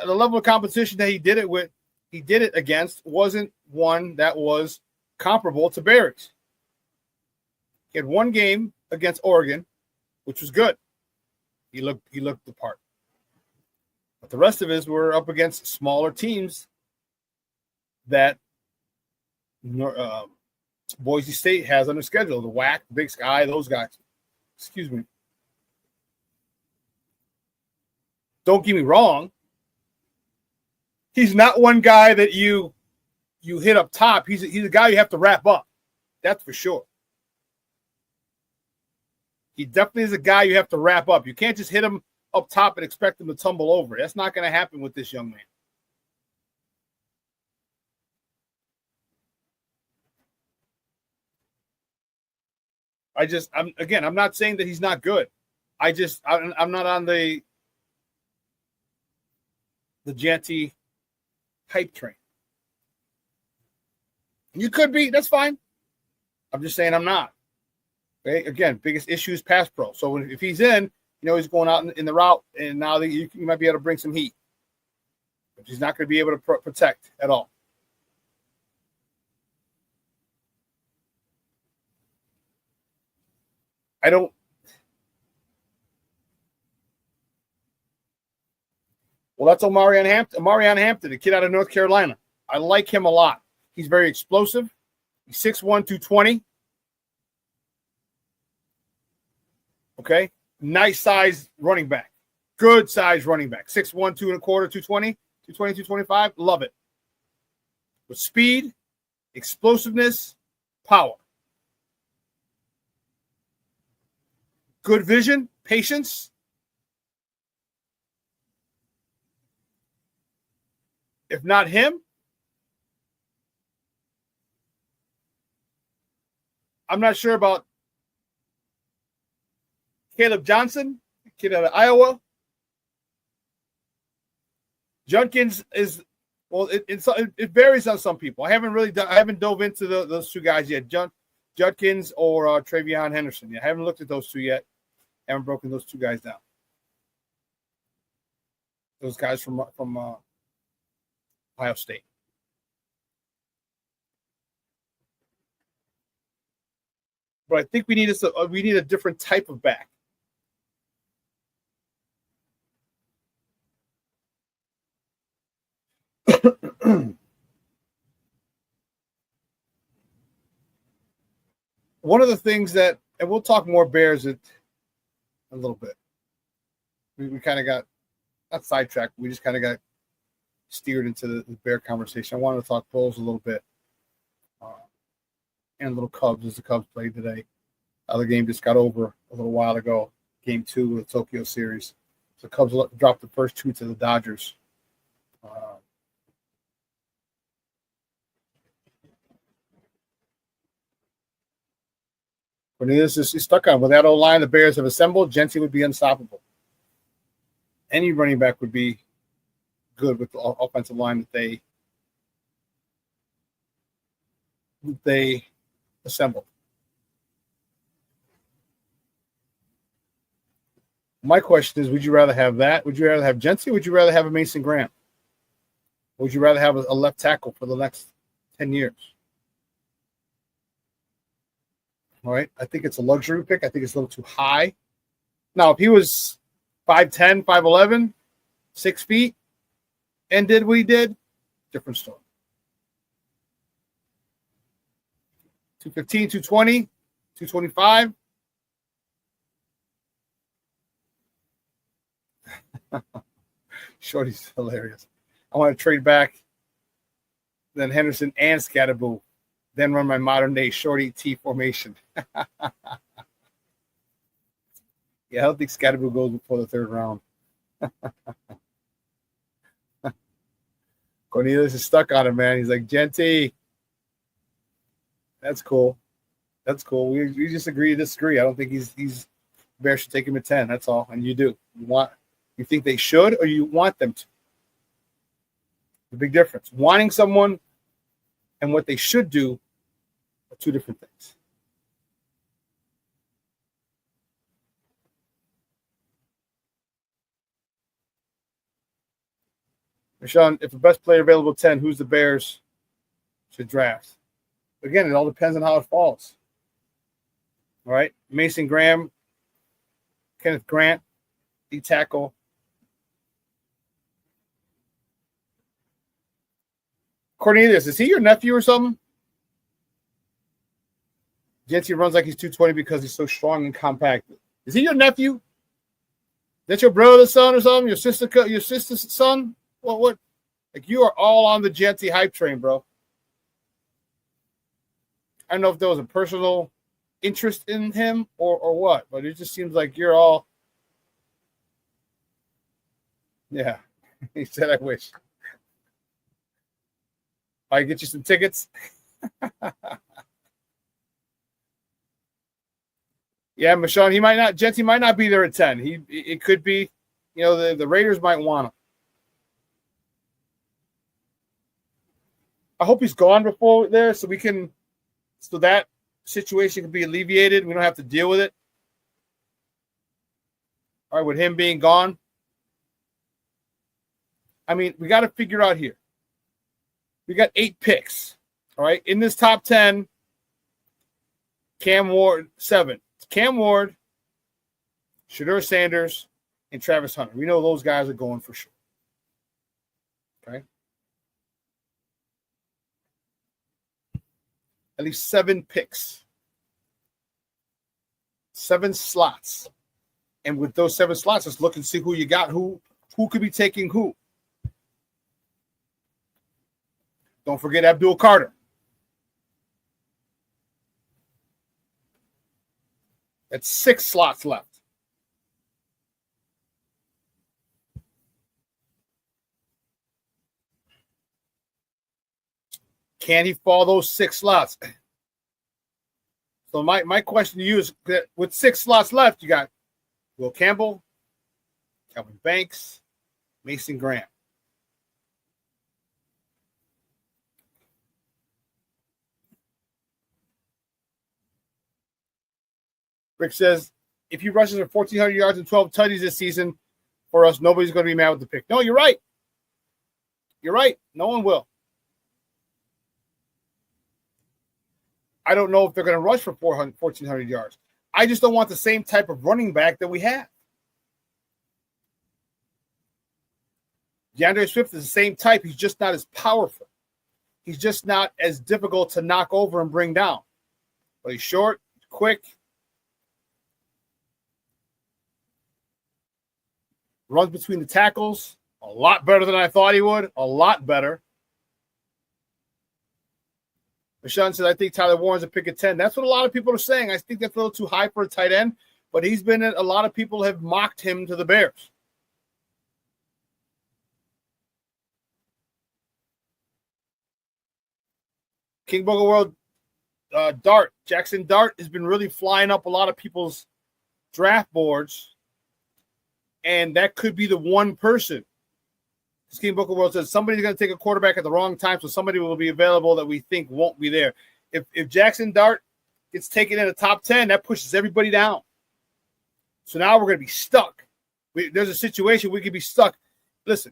level of competition that he did it against wasn't one that was comparable to Barry's. He had one game against Oregon, which was good. He looked the part. But the rest of his were up against smaller teams that Boise State has on their schedule. The WAC, Big Sky, those guys. Excuse me. Don't get me wrong. He's not one guy that you hit up top. He's a guy you have to wrap up. That's for sure. He definitely is a guy you have to wrap up. You can't just hit him up top and expect him to tumble over. That's not going to happen with this young man. I'm not saying that he's not good. I'm not on the Janty hype train. You could be, that's fine. I'm just saying I'm not. Okay? Again, biggest issue is pass pro. So if he's in, he's going out in the route, and now that you might be able to bring some heat. But he's not going to be able to protect at all. Well, that's Omarion Hampton, a kid out of North Carolina. I like him a lot. He's very explosive. He's 6'1", 220. Okay? Nice size running back. Good size running back. 6'1", 2 1/4, 220, 225. Love it. With speed, explosiveness, power. Good vision, patience. If not him, I'm not sure about Caleb Johnson, kid out of Iowa. Judkins is, well, it varies on some people. I haven't dove into those two guys yet. Judkins or Travion Henderson. I haven't looked at those two yet. Haven't broken those two guys down. Those guys from Ohio State. But I think we need a different type of back. One of the things that, and we'll talk more Bears a little bit. We kind of got not sidetracked. We just kind of got steered into the Bear conversation. I wanted to talk Bulls a little bit, and a little Cubs as the Cubs played today. The game just got over a little while ago. Game 2 of the Tokyo series. The Cubs dropped the first 2 to the Dodgers. Cornelius is stuck on. With that old line the Bears have assembled, Genty would be unstoppable. Any running back would be good with the offensive line that they assembled. My question is, would you rather have that? Would you rather have Genty? Or would you rather have a Mason Graham? Or would you rather have a left tackle for the next 10 years? All right. I think it's a luxury pick. I think it's a little too high. Now, if he was 5'10", 5'11", 6 feet, and did what he did, different story. 215, 220, 225. Shorty's hilarious. I want to trade back then Henderson and Scatterboo, then run my modern day Shorty T formation. Yeah, I don't think Scatterboo goes before the 3rd round. Cornelius is stuck on him, man. He's like, Genty. That's cool. That's cool. We just agree to disagree. I don't think he's Bear should take him at 10. That's all. And you do. You think they should, or you want them to? The big difference. Wanting someone and what they should do are two different things. Shawn, if the best player available 10, who's the Bears should draft? Again, it all depends on how it falls. All right. Mason Graham, Kenneth Grant, D tackle. Cornelius, is he your nephew or something? Jency runs like he's 220 because he's so strong and compact. Is he your nephew? That's your brother's son or something? Your sister's son? What? Like, you are all on the Jency hype train, bro. I don't know if there was a personal interest in him or what, but it just seems like you're all. Yeah, he said, I wish. I get you some tickets. Yeah, Michonne, Jency might not be there at 10. It could be, the Raiders might want him. I hope he's gone before there so that situation can be alleviated. We don't have to deal with it. All right, with him being gone. I mean, we got to figure out here. We got 8 picks. All right, in this top 10, Cam Ward, 7. Cam Ward, Shedeur Sanders, and Travis Hunter. We know those guys are going for sure. Okay. At least 7 picks. 7 slots. And with those 7 slots, let's look and see who you got, who could be taking who. Don't forget Abdul Carter. That's 6 slots left. Can he fall those 6 slots? So my question to you is that with 6 slots left, you got Will Campbell, Calvin Banks, Mason Graham. Rick says, if he rushes for 1,400 yards and 12 tutties this season for us, nobody's going to be mad with the pick. No, you're right. You're right. No one will. I don't know if they're going to rush for 1,400 yards. I just don't want the same type of running back that we have. DeAndre Swift is the same type. He's just not as powerful. He's just not as difficult to knock over and bring down. But he's short, quick, runs between the tackles a lot better than I thought he would. A lot better. Michonne said, I think Tyler Warren's a pick at 10. That's what a lot of people are saying. I think that's a little too high for a tight end, but he's been in, a lot of people have mocked him to the Bears. King Booger World Dart, Jackson Dart has been really flying up a lot of people's draft boards. And that could be the one person. King Booker World says somebody's going to take a quarterback at the wrong time, so somebody will be available that we think won't be there. If Jackson Dart gets taken in the top 10, that pushes everybody down. So now we're going to be stuck. There's a situation we could be stuck. Listen,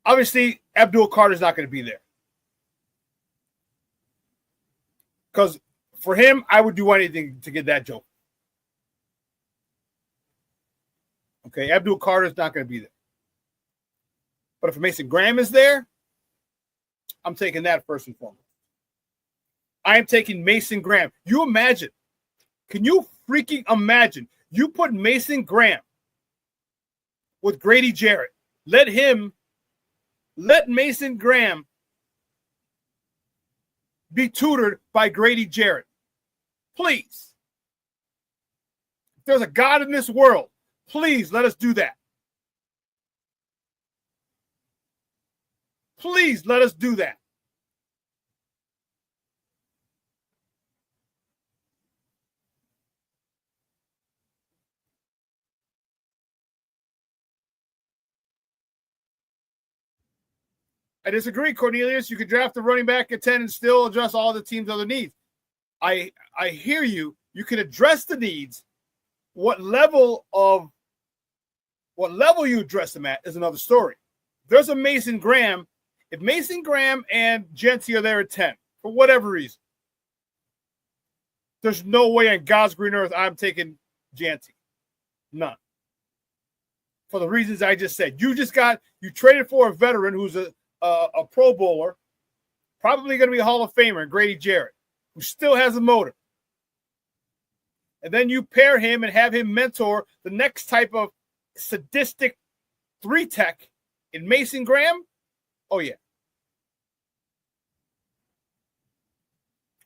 obviously Abdul Carter's not going to be there. Because for him, I would do anything to get that joke. Okay, Abdul Carter's not going to be there. But if Mason Graham is there, I'm taking that first and foremost. I am taking Mason Graham. You imagine. Can you freaking imagine? You put Mason Graham with Grady Jarrett. Let Mason Graham be tutored by Grady Jarrett. Please. If there's a God in this world, please let us do that. Please let us do that. I disagree, Cornelius. You could draft a running back at 10 and still address all the team's other needs. I hear you. You can address the needs. What level you address them at is another story. There's a Mason Graham. If Mason Graham and Genty are there at 10, for whatever reason, there's no way on God's green earth I'm taking Genty. None. For the reasons I just said. You traded for a veteran who's a Pro Bowler, probably going to be a Hall of Famer, Grady Jarrett, who still has a motor. And then you pair him and have him mentor the next type of sadistic 3-tech in Mason Graham. Oh, yeah.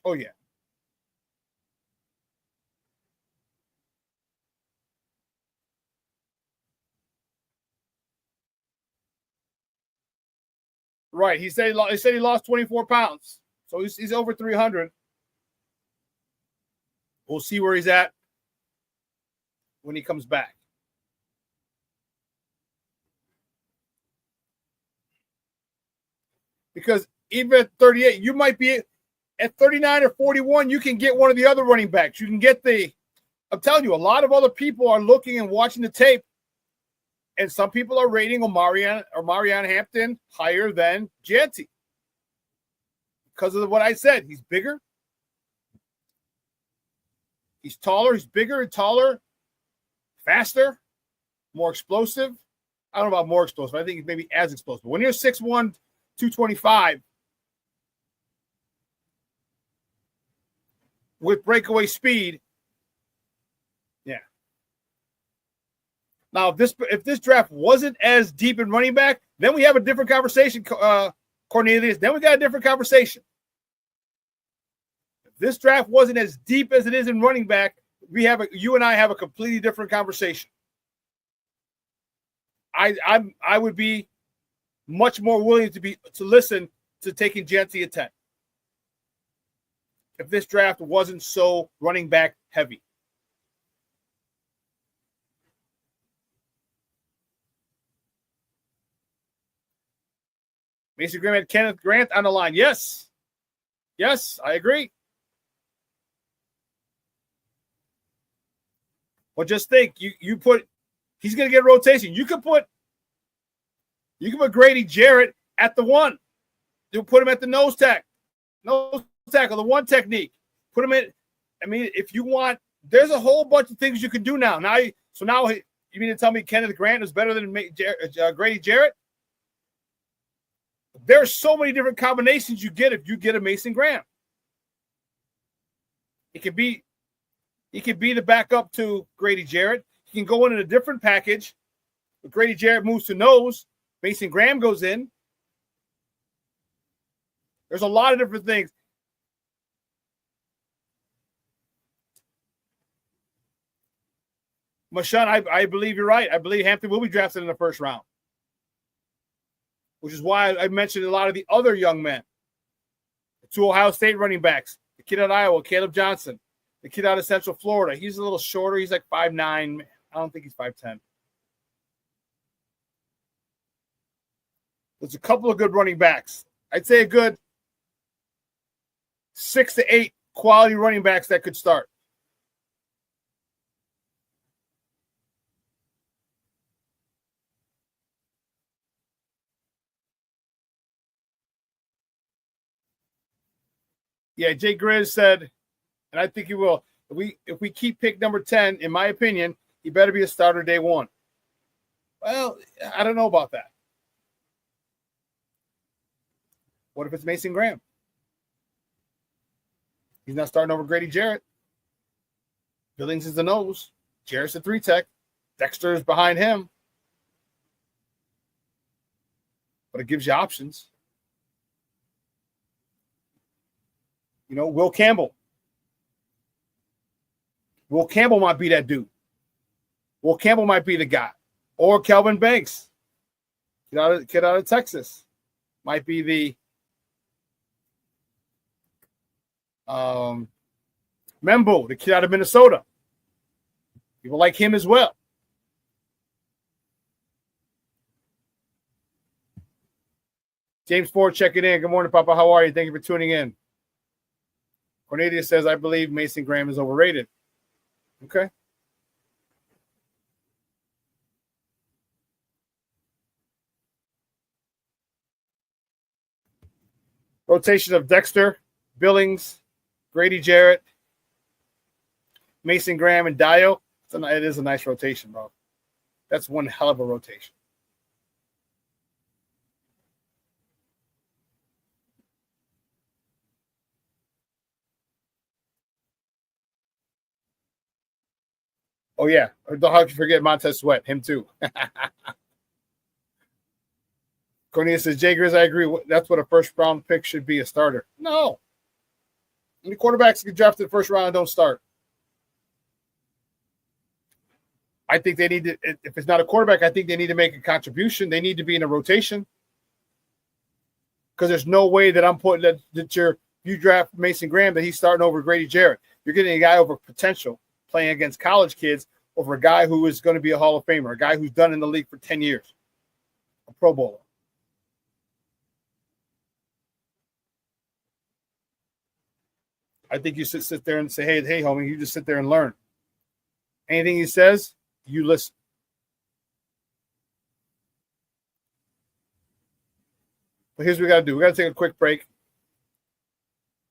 Oh, yeah. Right. He said he lost 24 pounds. So he's over 300. We'll see where he's at when he comes back. Because even at 38, you might be at 39 or 41, you can get one of the other running backs. You can get I'm telling you, a lot of other people are looking and watching the tape, and some people are rating Marion Hampton higher than Genty. Because of what I said. He's bigger. He's taller. He's bigger and taller. Faster. More explosive. I don't know about more explosive. I think he's maybe as explosive. When you're 6'1", 225, with breakaway speed, yeah. Now, if this draft wasn't as deep in running back, then we have a different conversation, Cornelius. Then we got a different conversation. If this draft wasn't as deep as it is in running back, you and I have a completely different conversation. I would be much more willing to listen to taking Genty at 10 if this draft wasn't so running back heavy. Mason Graham had Kenneth Grant on the line. Yes. Yes, I agree. But just think, you put he's going to get rotation. You can put Grady Jarrett at the 1. You put him at the nose tackle, the 1 technique. Put him in. I mean, if you want, there's a whole bunch of things you can do now. Now you mean to tell me Kenneth Grant is better than Grady Jarrett? There's so many different combinations you get if you get a Mason Graham. He could be the backup to Grady Jarrett. He can go in a different package. If Grady Jarrett moves to nose, Mason Graham goes in. There's a lot of different things. Shawn, I believe you're right. I believe Hampton will be drafted in the first round, which is why I mentioned a lot of the other young men. The 2 Ohio State running backs, the kid out of Iowa, Caleb Johnson, the kid out of Central Florida. He's a little shorter. He's like 5'9". I don't think he's 5'10". There's a couple of good running backs. I'd say a good 6 to 8 quality running backs that could start. Yeah, Jay Grizz said, and I think he will, if we keep pick number 10, in my opinion, he better be a starter day 1. Well, I don't know about that. What if it's Mason Graham? He's not starting over Grady Jarrett. Billings is the nose. Jarrett's the 3-tech. Dexter is behind him. But it gives you options. You know, Will Campbell. Will Campbell might be that dude. Will Campbell might be the guy. Or Kelvin Banks. Kid out of Texas. Might be the Membo, the kid out of Minnesota. People like him as well. James Ford checking in. Good morning, Papa. How are you? Thank you for tuning in. Cornelius says, I believe Mason Graham is overrated. Okay. Rotation of Dexter, Billings, Grady Jarrett, Mason Graham, and Dio. It is a nice rotation, bro. That's one hell of a rotation. Oh, yeah. How could you forget Montez Sweat? Him, too. Cornelius says, Jay Grizz, I agree. That's what a first-round pick should be, a starter. No. Any quarterbacks get drafted in the first round and don't start. I think they need to, if it's not a quarterback, I think they need to make a contribution. They need to be in a rotation. Because there's no way that I'm putting that you draft Mason Graham that he's starting over Grady Jarrett. You're getting a guy over potential playing against college kids over a guy who is going to be a Hall of Famer, a guy who's done in the league for 10 years, a Pro Bowler. I think you sit there and say, hey, homie, you just sit there and learn. Anything he says, you listen. But here's what we got to do. We got to take a quick break.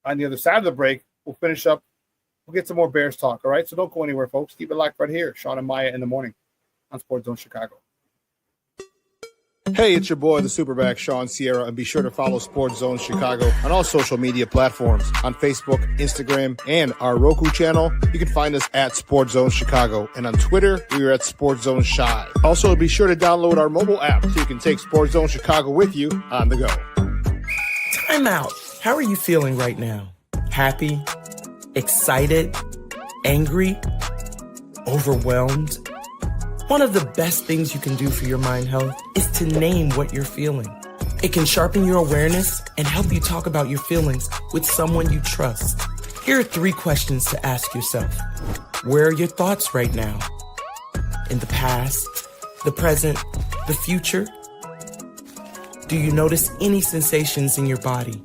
On the other side of the break, we'll finish up. We'll get some more Bears talk, all right? So don't go anywhere, folks. Keep it locked right here. Shawn and Maya in the morning on Sports Zone Chicago. Hey, it's your boy, the SuperBack, Shawn Sierra, and be sure to follow Sports Zone Chicago on all social media platforms, on Facebook, Instagram, and our Roku channel. You can find us at Sports Zone Chicago, and on Twitter, we are at Sports Zone Shy. Also, be sure to download our mobile app so you can take Sports Zone Chicago with you on the go. Time out. How are you feeling right now? Happy? Excited? Angry? Overwhelmed? One of the best things you can do for your mind health is to name what you're feeling. It can sharpen your awareness and help you talk about your feelings with someone you trust. Here are 3 questions to ask yourself. Where are your thoughts right now? In the past, the present, the future? Do you notice any sensations in your body?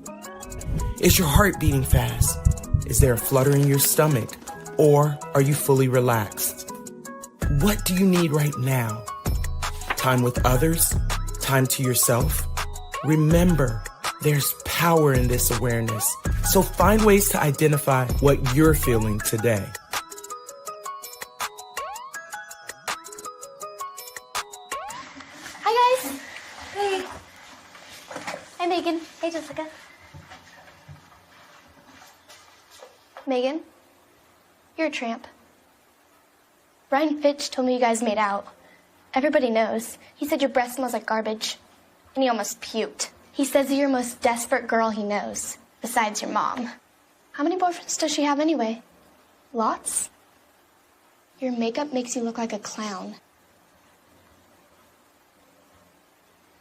Is your heart beating fast? Is there a flutter in your stomach? Or are you fully relaxed? What do you need right now? Time with others? Time to yourself? Remember, there's power in this awareness. So find ways to identify what you're feeling today. Hi, guys. Hey. Hi, Megan. Hey, Jessica. Megan, you're a tramp. Brian Fitch told me you guys made out. Everybody knows. He said your breath smells like garbage. And he almost puked. He says you're the most desperate girl he knows, besides your mom. How many boyfriends does she have anyway? Lots? Your makeup makes you look like a clown.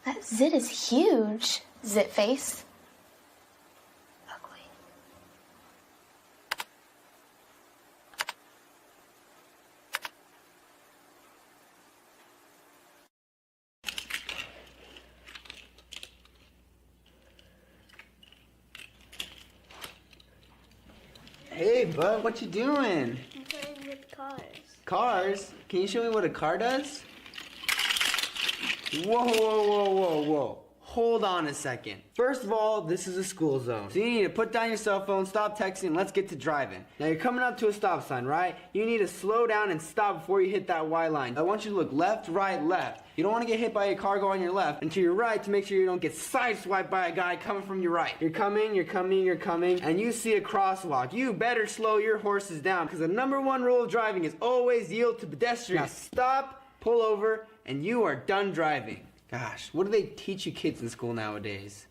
That zit is huge, zit face. Hey, bud, what you doing? I'm playing with cars. Cars? Can you show me what a car does? Whoa, whoa, whoa, whoa, whoa. Hold on a second. First of all, this is a school zone. So you need to put down your cell phone, stop texting, and let's get to driving. Now you're coming up to a stop sign, right? You need to slow down and stop before you hit that Y line. I want you to look left, right, left. You don't want to get hit by a car going on your left, and to your right to make sure you don't get sideswiped by a guy coming from your right. You're coming, and you see a crosswalk. You better slow your horses down, because the #1 rule of driving is always yield to pedestrians. Now stop, pull over, and you are done driving. Gosh, what do they teach you kids in school nowadays?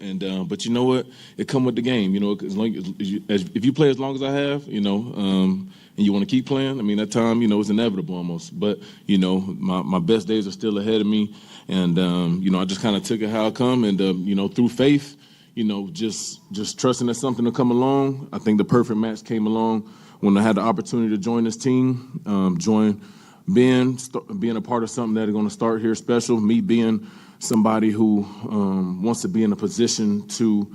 And but you know what? It come with the game. You know, as long as if you play as long as I have, you know, and you want to keep playing. I mean, that time, you know, is inevitable almost. But you know, my best days are still ahead of me, and you know, I just kind of took it how it come, and you know, through faith, you know, just trusting that something will come along. I think the perfect match came along when I had the opportunity to join this team, being a part of something that is going to start here special. Me being somebody who wants to be in a position to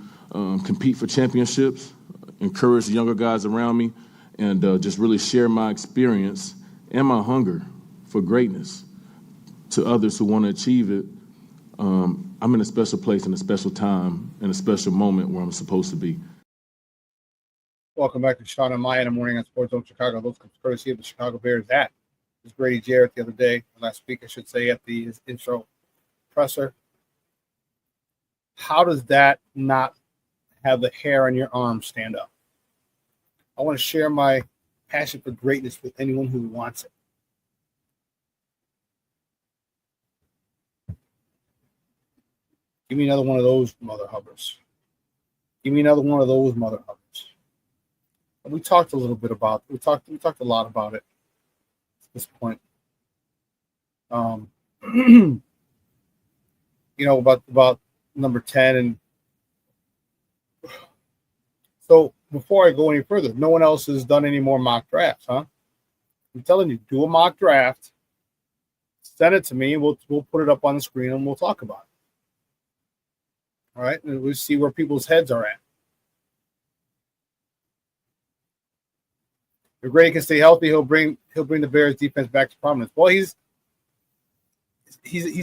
compete for championships, encourage the younger guys around me, and just really share my experience and my hunger for greatness to others who want to achieve it. I'm in a special place and a special time and a special moment where I'm supposed to be. Welcome back to Shawn and Maya in the morning on Sports Zone Chicago. Those comes courtesy of the Chicago Bears. That was Grady Jarrett the other day, last week, I should say, at the intro presser. How does that not have the hair on your arm stand up? I want to share my passion for greatness with anyone who wants it. Give me another one of those mother hubbers. Give me another one of those mother hubbers. And we talked a little bit about we talked a lot about it at this point. You know, about number 10. And so before I go any further, no one else has done any more mock drafts, huh? I'm telling you, do a mock draft, send it to me, we'll put it up on the screen and we'll talk about it. All right, and we'll see where people's heads are at. If Gray can stay healthy, he'll bring the Bears defense back to prominence. Well, he's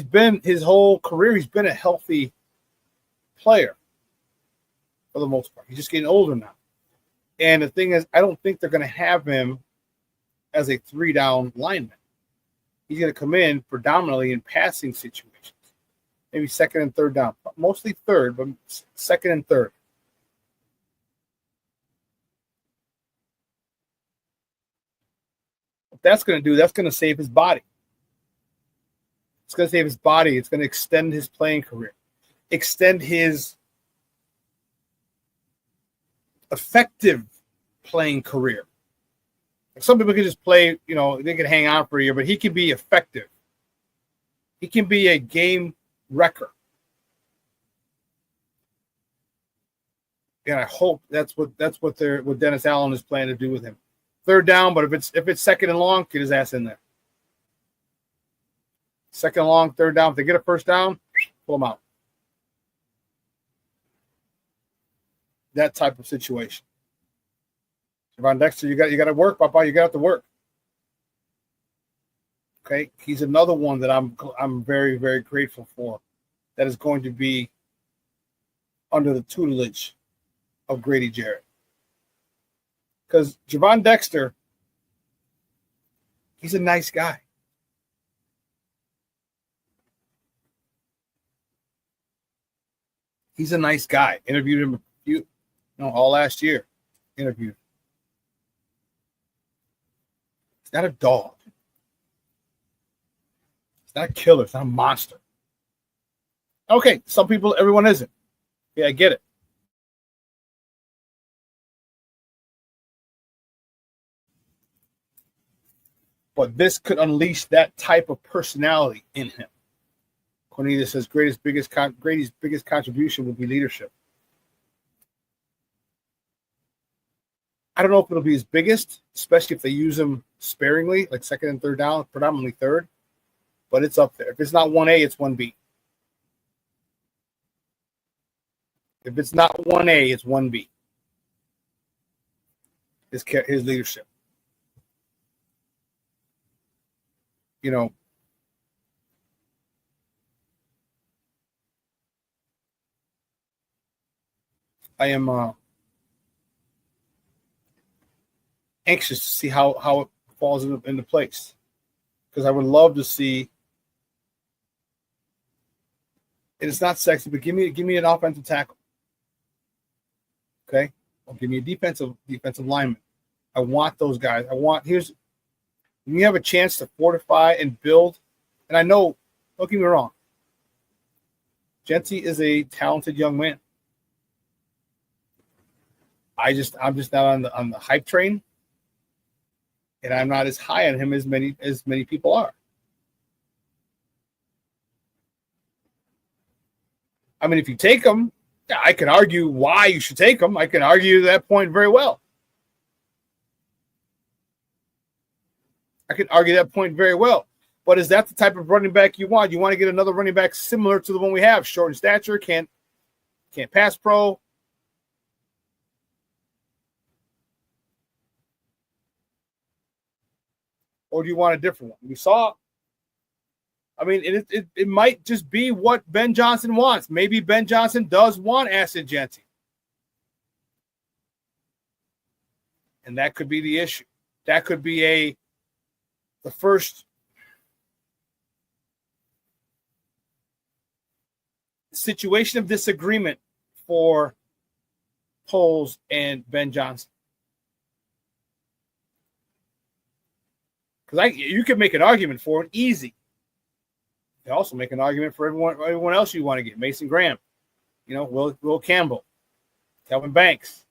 been his whole career, he's been a healthy player for the most part. He's just getting older now. And the thing is, I don't think they're going to have him as a 3-down lineman. He's going to come in predominantly in passing situations. Maybe second and third down. Mostly third, but second and third. What that's going to do, that's going to save his body. It's going to save his body. It's going to extend his playing career. Extend his effective playing career. Some people can just play, you know, they can hang on for a year, but he can be effective. He can be a game wrecker. And I hope that's what Dennis Allen is planning to do with him. Third down, but if it's second and long, get his ass in there. Second and long, third down. If they get a first down, pull them out. That type of situation. Gervon Dexter, you got to work, Papa. You got to work. Okay, he's another one that I'm very, very grateful for. That is going to be under the tutelage of Grady Jarrett. Because Gervon Dexter, he's a nice guy. He's a nice guy. Interviewed him all last year. Interviewed. He's not a dog. He's not a killer. He's not a monster. Okay, everyone isn't. Yeah, I get it. But this could unleash that type of personality in him. Cornelius says Grady's biggest contribution will be leadership. I don't know if it'll be his biggest, especially if they use him sparingly, like second and third down, predominantly third. But it's up there. If it's not 1A, it's 1B. If it's not 1A, it's 1B. His leadership. You know, I am anxious to see how it falls into place, because I would love to see. And it's not sexy, but give me an offensive tackle. Okay, or give me a defensive lineman. I want those guys. When you have a chance to fortify and build, and I know, don't get me wrong, Jency is a talented young man. I'm just not on the hype train, and I'm not as high on him as many people are. I mean, if you take him, yeah, I can argue why you should take him. I can argue that point very well. But is that the type of running back you want? You want to get another running back similar to the one we have, short in stature, can't pass pro. Or do you want a different one? We saw, I mean, it might just be what Ben Johnson wants. Maybe Ben Johnson does want Acid Genty. And that could be the issue. That could be the first situation of disagreement for Poles and Ben Johnson. Because you could make an argument for it easy. You can also make an argument for everyone else you want to get. Mason Graham, Will Campbell, Kelvin Banks.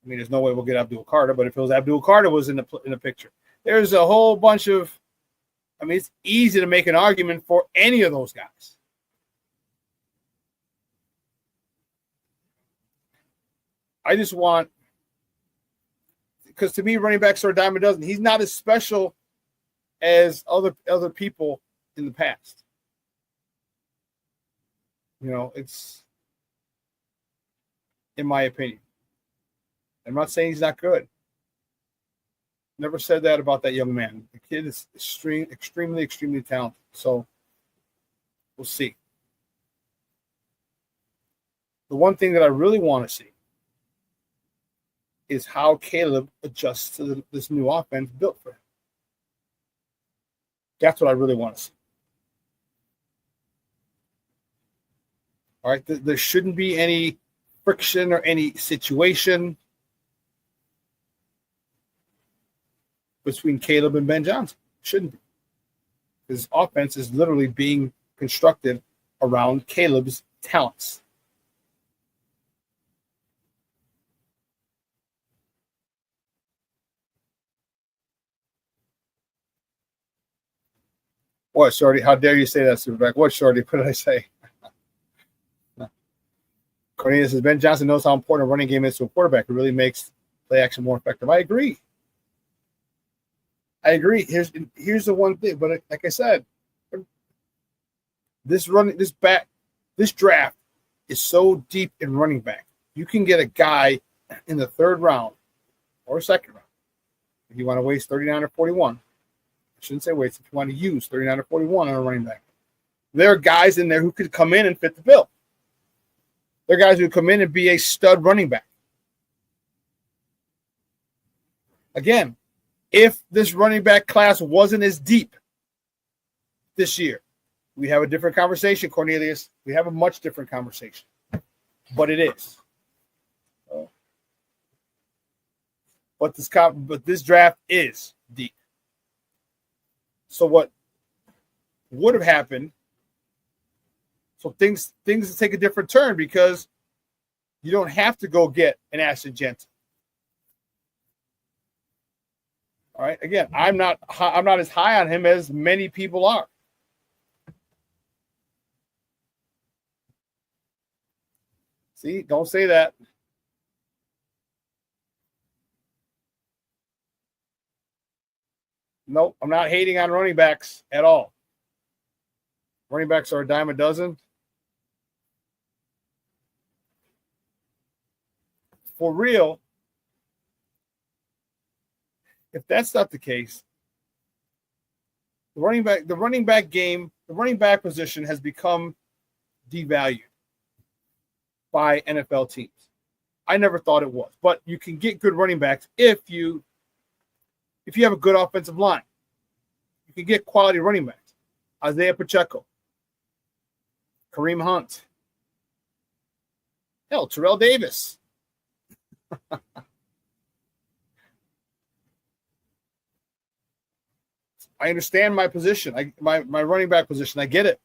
I mean, there's no way we'll get Abdul Carter, but if it was Abdul Carter was in the picture, there's a whole bunch of. I mean, it's easy to make an argument for any of those guys. I just want, because to me, running backs are a dime a dozen. He's not as special as other people in the past. It's, in my opinion. I'm not saying he's not good. Never said that about that young man. The kid is extremely, extremely talented. So we'll see. The one thing that I really want to see is how Caleb adjusts to this new offense built for him. That's what I really want to see. All right, there shouldn't be any friction or any situation between Caleb and Ben Johnson. Shouldn't be. His offense is literally being constructed around Caleb's talents. What, Shorty? How dare you say that, Superback? What, Shorty? What did I say? Cornelius says, Ben Johnson knows how important a running game is to a quarterback. It really makes play action more effective. I agree. Here's the one thing, but like I said, this draft is so deep in running back. You can get a guy in the third round or second round if you want to waste 39 or 41. I shouldn't say waste. If you want to use 39 or 41 on a running back, there are guys in there who could come in and fit the bill. There are guys who come in and be a stud running back. Again, if this running back class wasn't as deep this year, we have a different conversation, Cornelius. We have a much different conversation. But it is. But this draft is deep. So what would have happened? So things take a different turn because you don't have to go get an Acid Genty. All right. Again, I'm not as high on him as many people are. See, don't say that. Nope, I'm not hating on running backs at all. Running backs are a dime a dozen. For real, if that's not the case, the running back game, the running back position has become devalued by NFL teams. I never thought it was, but you can get good running backs if you have a good offensive line. You can get quality running backs. Isaiah Pacheco, Kareem Hunt, hell, Terrell Davis. I understand my position, my running back position. I get it.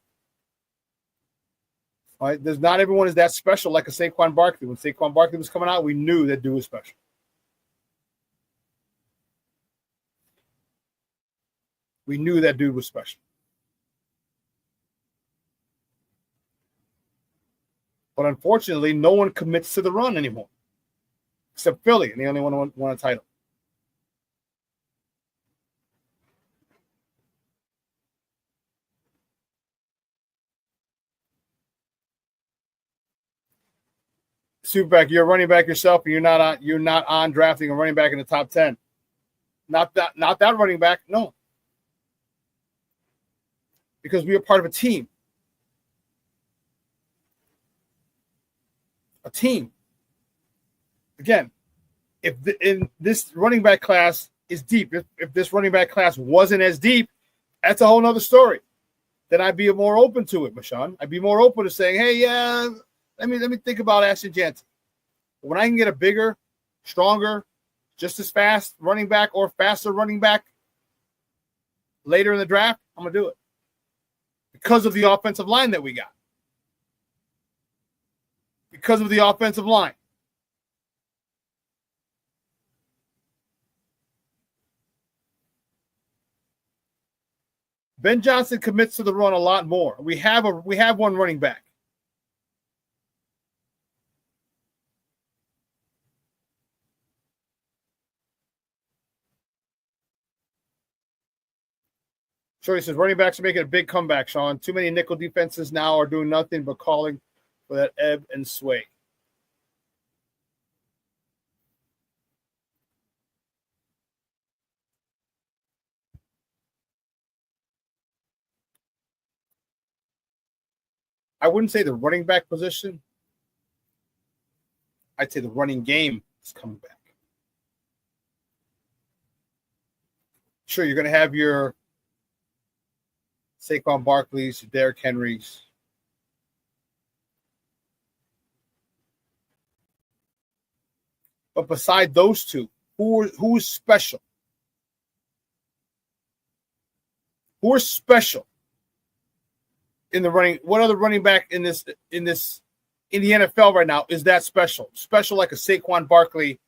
All right, there's not everyone is that special like a Saquon Barkley. When Saquon Barkley was coming out, we knew that dude was special. We knew that dude was special. But unfortunately, no one commits to the run anymore, except Philly, and they only won a title. SuperBack, you're a running back yourself, and you're not on drafting a running back in the top 10. Not that running back, no. Because we are part of a team. A team. Again, if this running back class is deep, if this running back class wasn't as deep, that's a whole nother story. Then I'd be more open to it, Shawn. I'd be more open to saying, hey, yeah, let me think about Ashton Jansen. When I can get a bigger, stronger, just as fast running back or faster running back later in the draft, I'm going to do it. Because of the offensive line that we got. Because of the offensive line. Ben Johnson commits to the run a lot more. We have one running back. Sure, he says running backs are making a big comeback, Shawn. Too many nickel defenses now are doing nothing but calling for that ebb and sway. I wouldn't say the running back position. I'd say the running game is coming back. Sure, you're going to have your Saquon Barkley's, Derrick Henry's. But beside those two, who's special? Who are special in the running? What other running back in the NFL right now is that special? Special like a Saquon Barkley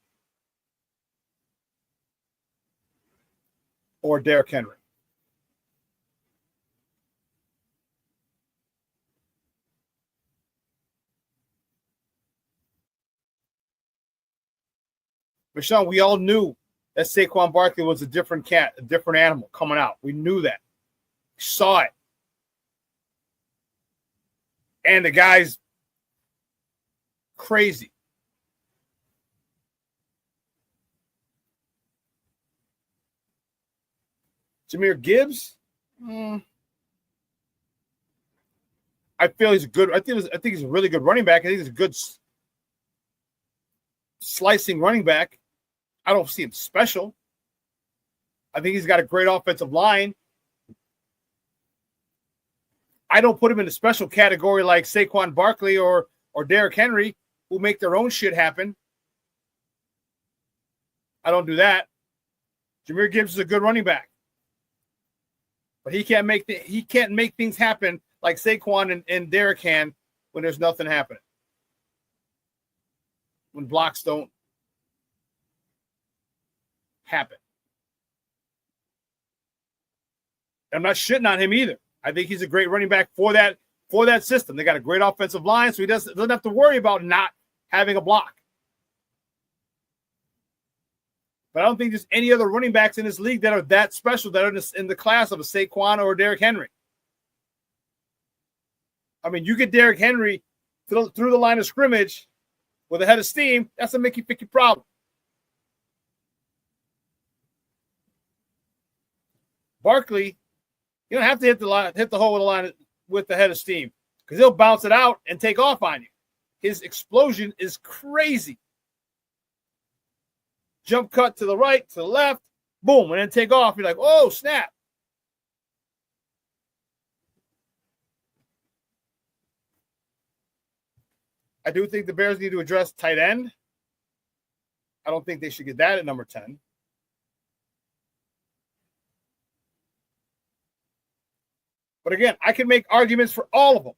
or Derrick Henry. But Shawn, we all knew that Saquon Barkley was a different cat, a different animal coming out. We knew that. We saw it. And the guy's crazy. Jahmyr Gibbs? I feel he's a good. I think he's a really good running back. I think he's a good slicing running back. I don't see him special. I think he's got a great offensive line. I don't put him in a special category like Saquon Barkley or Derrick Henry, who make their own shit happen. I don't do that. Jahmyr Gibbs is a good running back, but he can't make things happen like Saquon and Derrick can when there's nothing happening. When blocks don't happen. I'm not shitting on him either. I think he's a great running back for that system. They got a great offensive line, so he doesn't have to worry about not having a block. But I don't think there's any other running backs in this league that are that special that are in the class of a Saquon or a Derrick Henry. I mean, you get Derrick Henry through the line of scrimmage with a head of steam, that's a Mickey-Picky problem. Barkley, you don't have to hit the hole with the line with the head of steam because he'll bounce it out and take off on you. His explosion is crazy. Jump cut to the right, to the left, boom, and then take off. You're like, oh, snap. I do think the Bears need to address tight end. I don't think they should get that at number 10. But again, I can make arguments for all of them.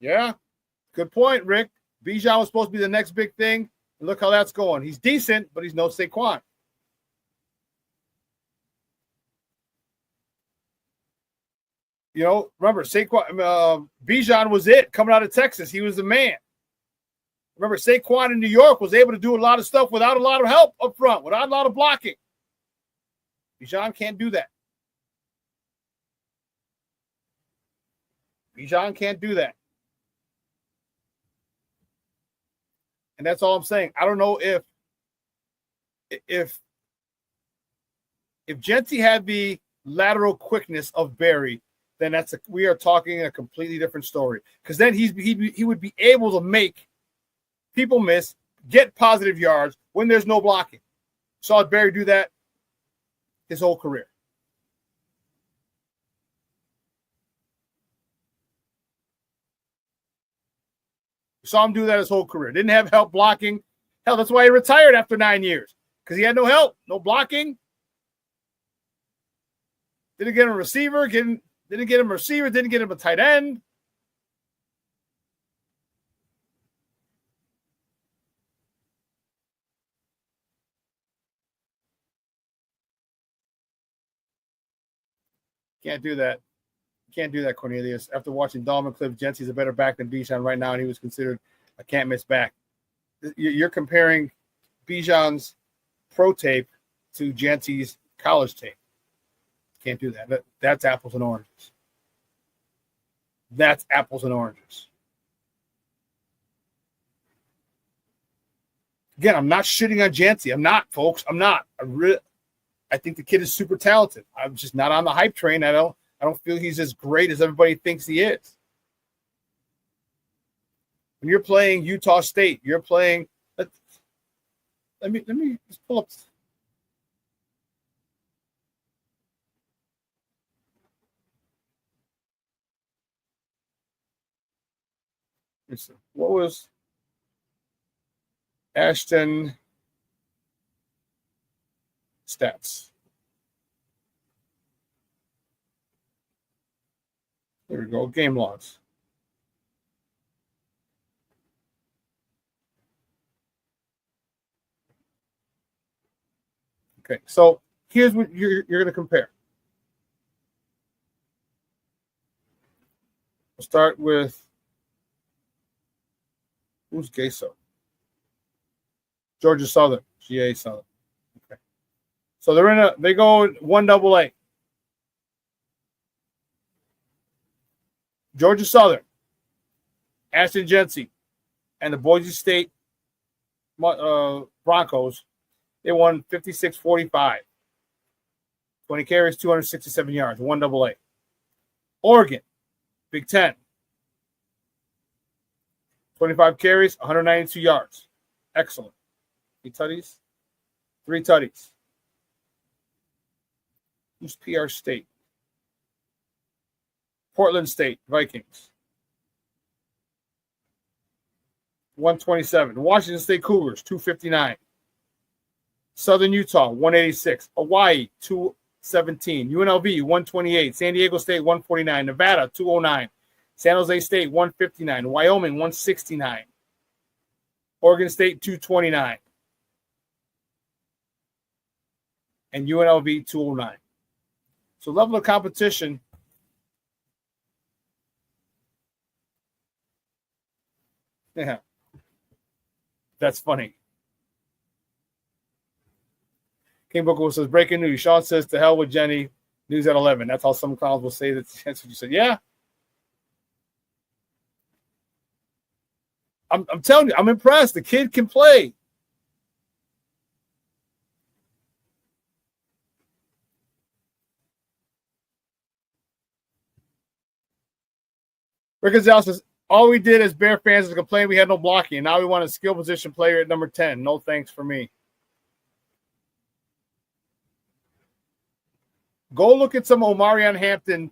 Yeah, good point, Rick. Bijan was supposed to be the next big thing. And look how that's going. He's decent, but he's no Saquon. You know, remember, Bijan was it coming out of Texas. He was the man. Remember, Saquon in New York was able to do a lot of stuff without a lot of help up front, without a lot of blocking. Bijan can't do that. Bijan can't do that. And that's all I'm saying. I don't know if Gentry had the lateral quickness of Barry, then we are talking a completely different story. Because then he would be able to make people miss, get positive yards when there's no blocking. Saw Barry do that his whole career. Saw him do that his whole career. Didn't have help blocking. Hell, that's why he retired after 9 years. Because he had no help, no blocking. Didn't get him a receiver, didn't get him a tight end. Can't do that. Can't do that, Cornelius. After watching Dalvin Cliff, Gentry's a better back than Bijan right now, and he was considered a can't-miss back. You're comparing Bijan's pro tape to Gentry's college tape. Can't do that. That's apples and oranges. That's apples and oranges. Again, I'm not shitting on Gentry. I'm not, folks. I'm not. I think the kid is super talented. I'm just not on the hype train. I don't feel he's as great as everybody thinks he is. When you're playing Utah State, you're playing. Let me just pull up. What was Ashton stats? There we go. Game logs. Okay, so here's what you're going to compare. We'll start with who's Gaso? Georgia Southern, GA Southern. Okay, so they go 1AA. Georgia Southern, Ashton Gentry, and the Boise State Broncos, they won 56-45. 20 carries, 267 yards, 1AA. Oregon, Big Ten, 25 carries, 192 yards. Excellent. 3 tutties. Who's PR State? Portland State Vikings, 127. Washington State Cougars, 259. Southern Utah, 186. Hawaii, 217. UNLV, 128. San Diego State, 149. Nevada, 209. San Jose State, 159. Wyoming, 169. Oregon State, 229. And UNLV, 209. So level of competition. Yeah, that's funny. King Booker says, breaking news. Shawn says, to hell with Jenny. News at 11. That's how some clowns will say that. That's what you said. Yeah. I'm telling you, I'm impressed. The kid can play. Rick Gonzalez says, all we did as Bear fans is complain we had no blocking, and now we want a skill position player at number 10. No thanks for me. Go look at some Omarion Hampton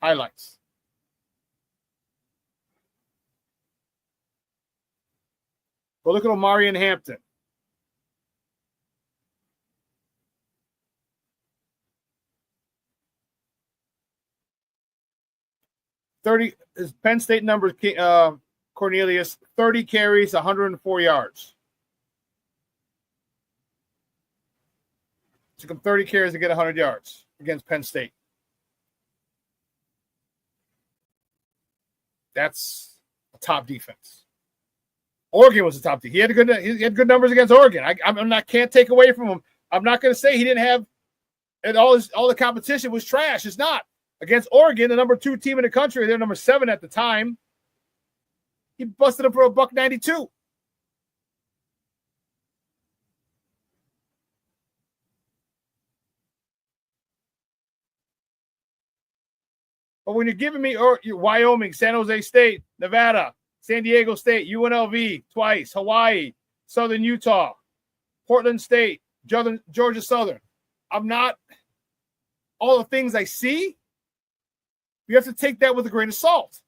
highlights. Go look at Omarion Hampton. His Penn State numbers, Cornelius, 30 carries, 104 yards. Took him 30 carries to get 100 yards against Penn State. That's a top defense. Oregon was a top defense. He had good numbers against Oregon. Can't take away from him. I'm not going to say he didn't have, and all the competition was trash. It's not. Against Oregon, the number 2 team in the country, they're number 7 at the time. He busted him for $192. But when you're giving me Wyoming, San Jose State, Nevada, San Diego State, UNLV twice, Hawaii, Southern Utah, Portland State, Georgia Southern, I'm not all the things I see. You have to take that with a grain of salt.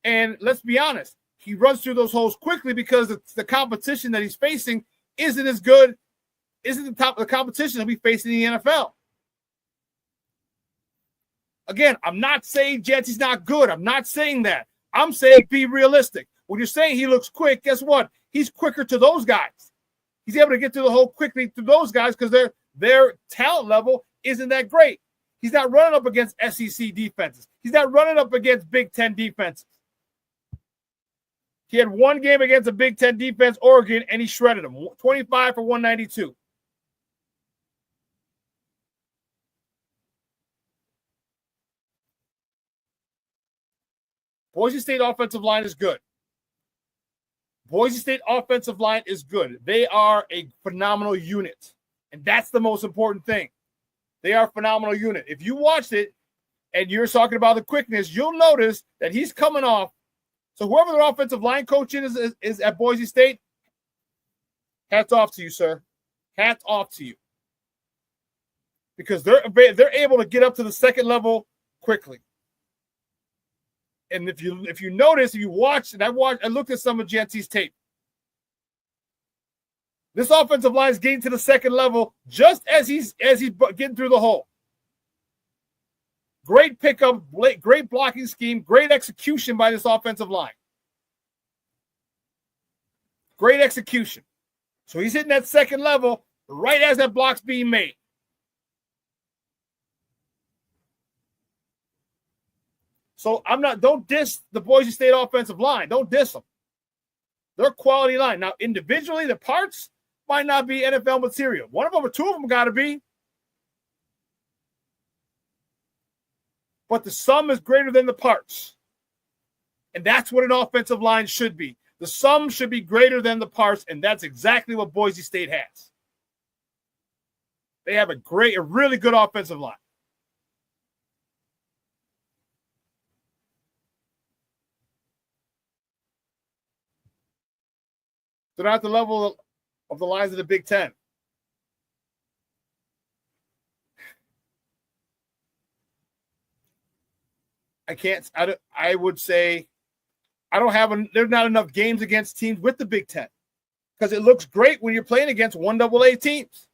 And let's be honest, he runs through those holes quickly because the competition that he's facing isn't as good, isn't the top of the competition that we face in the NFL. Again, I'm not saying Yancey's not good. I'm not saying that. I'm saying be realistic. When you're saying he looks quick, guess what? He's quicker to those guys. He's able to get through the hole quickly to those guys because their talent level isn't that great. He's not running up against SEC defenses. He's not running up against Big Ten defenses. He had one game against a Big Ten defense, Oregon, and he shredded them. 25 for 192. Boise State offensive line is good. Boise State offensive line is good. They are a phenomenal unit, and that's the most important thing. They are a phenomenal unit. If you watched it and you're talking about the quickness, you'll notice that he's coming off. So whoever the offensive line coach is at Boise State, hats off to you, sir. Hats off to you. Because they're able to get up to the second level quickly. And if you notice, if you watch, and I looked at some of Yancey's tape. This offensive line is getting to the second level just as he's getting through the hole. Great pickup, great blocking scheme, great execution by this offensive line. Great execution. So he's hitting that second level right as that block's being made. So don't diss the Boise State offensive line. Don't diss them. They're a quality line. Now, individually, the parts might not be NFL material. One of them or two of them got to be. But the sum is greater than the parts. And that's what an offensive line should be. The sum should be greater than the parts, and that's exactly what Boise State has. They have a really good offensive line. They're not at the level of the lines of the Big Ten. I would say there's not enough games against teams with the Big Ten because it looks great when you're playing against 1AA teams.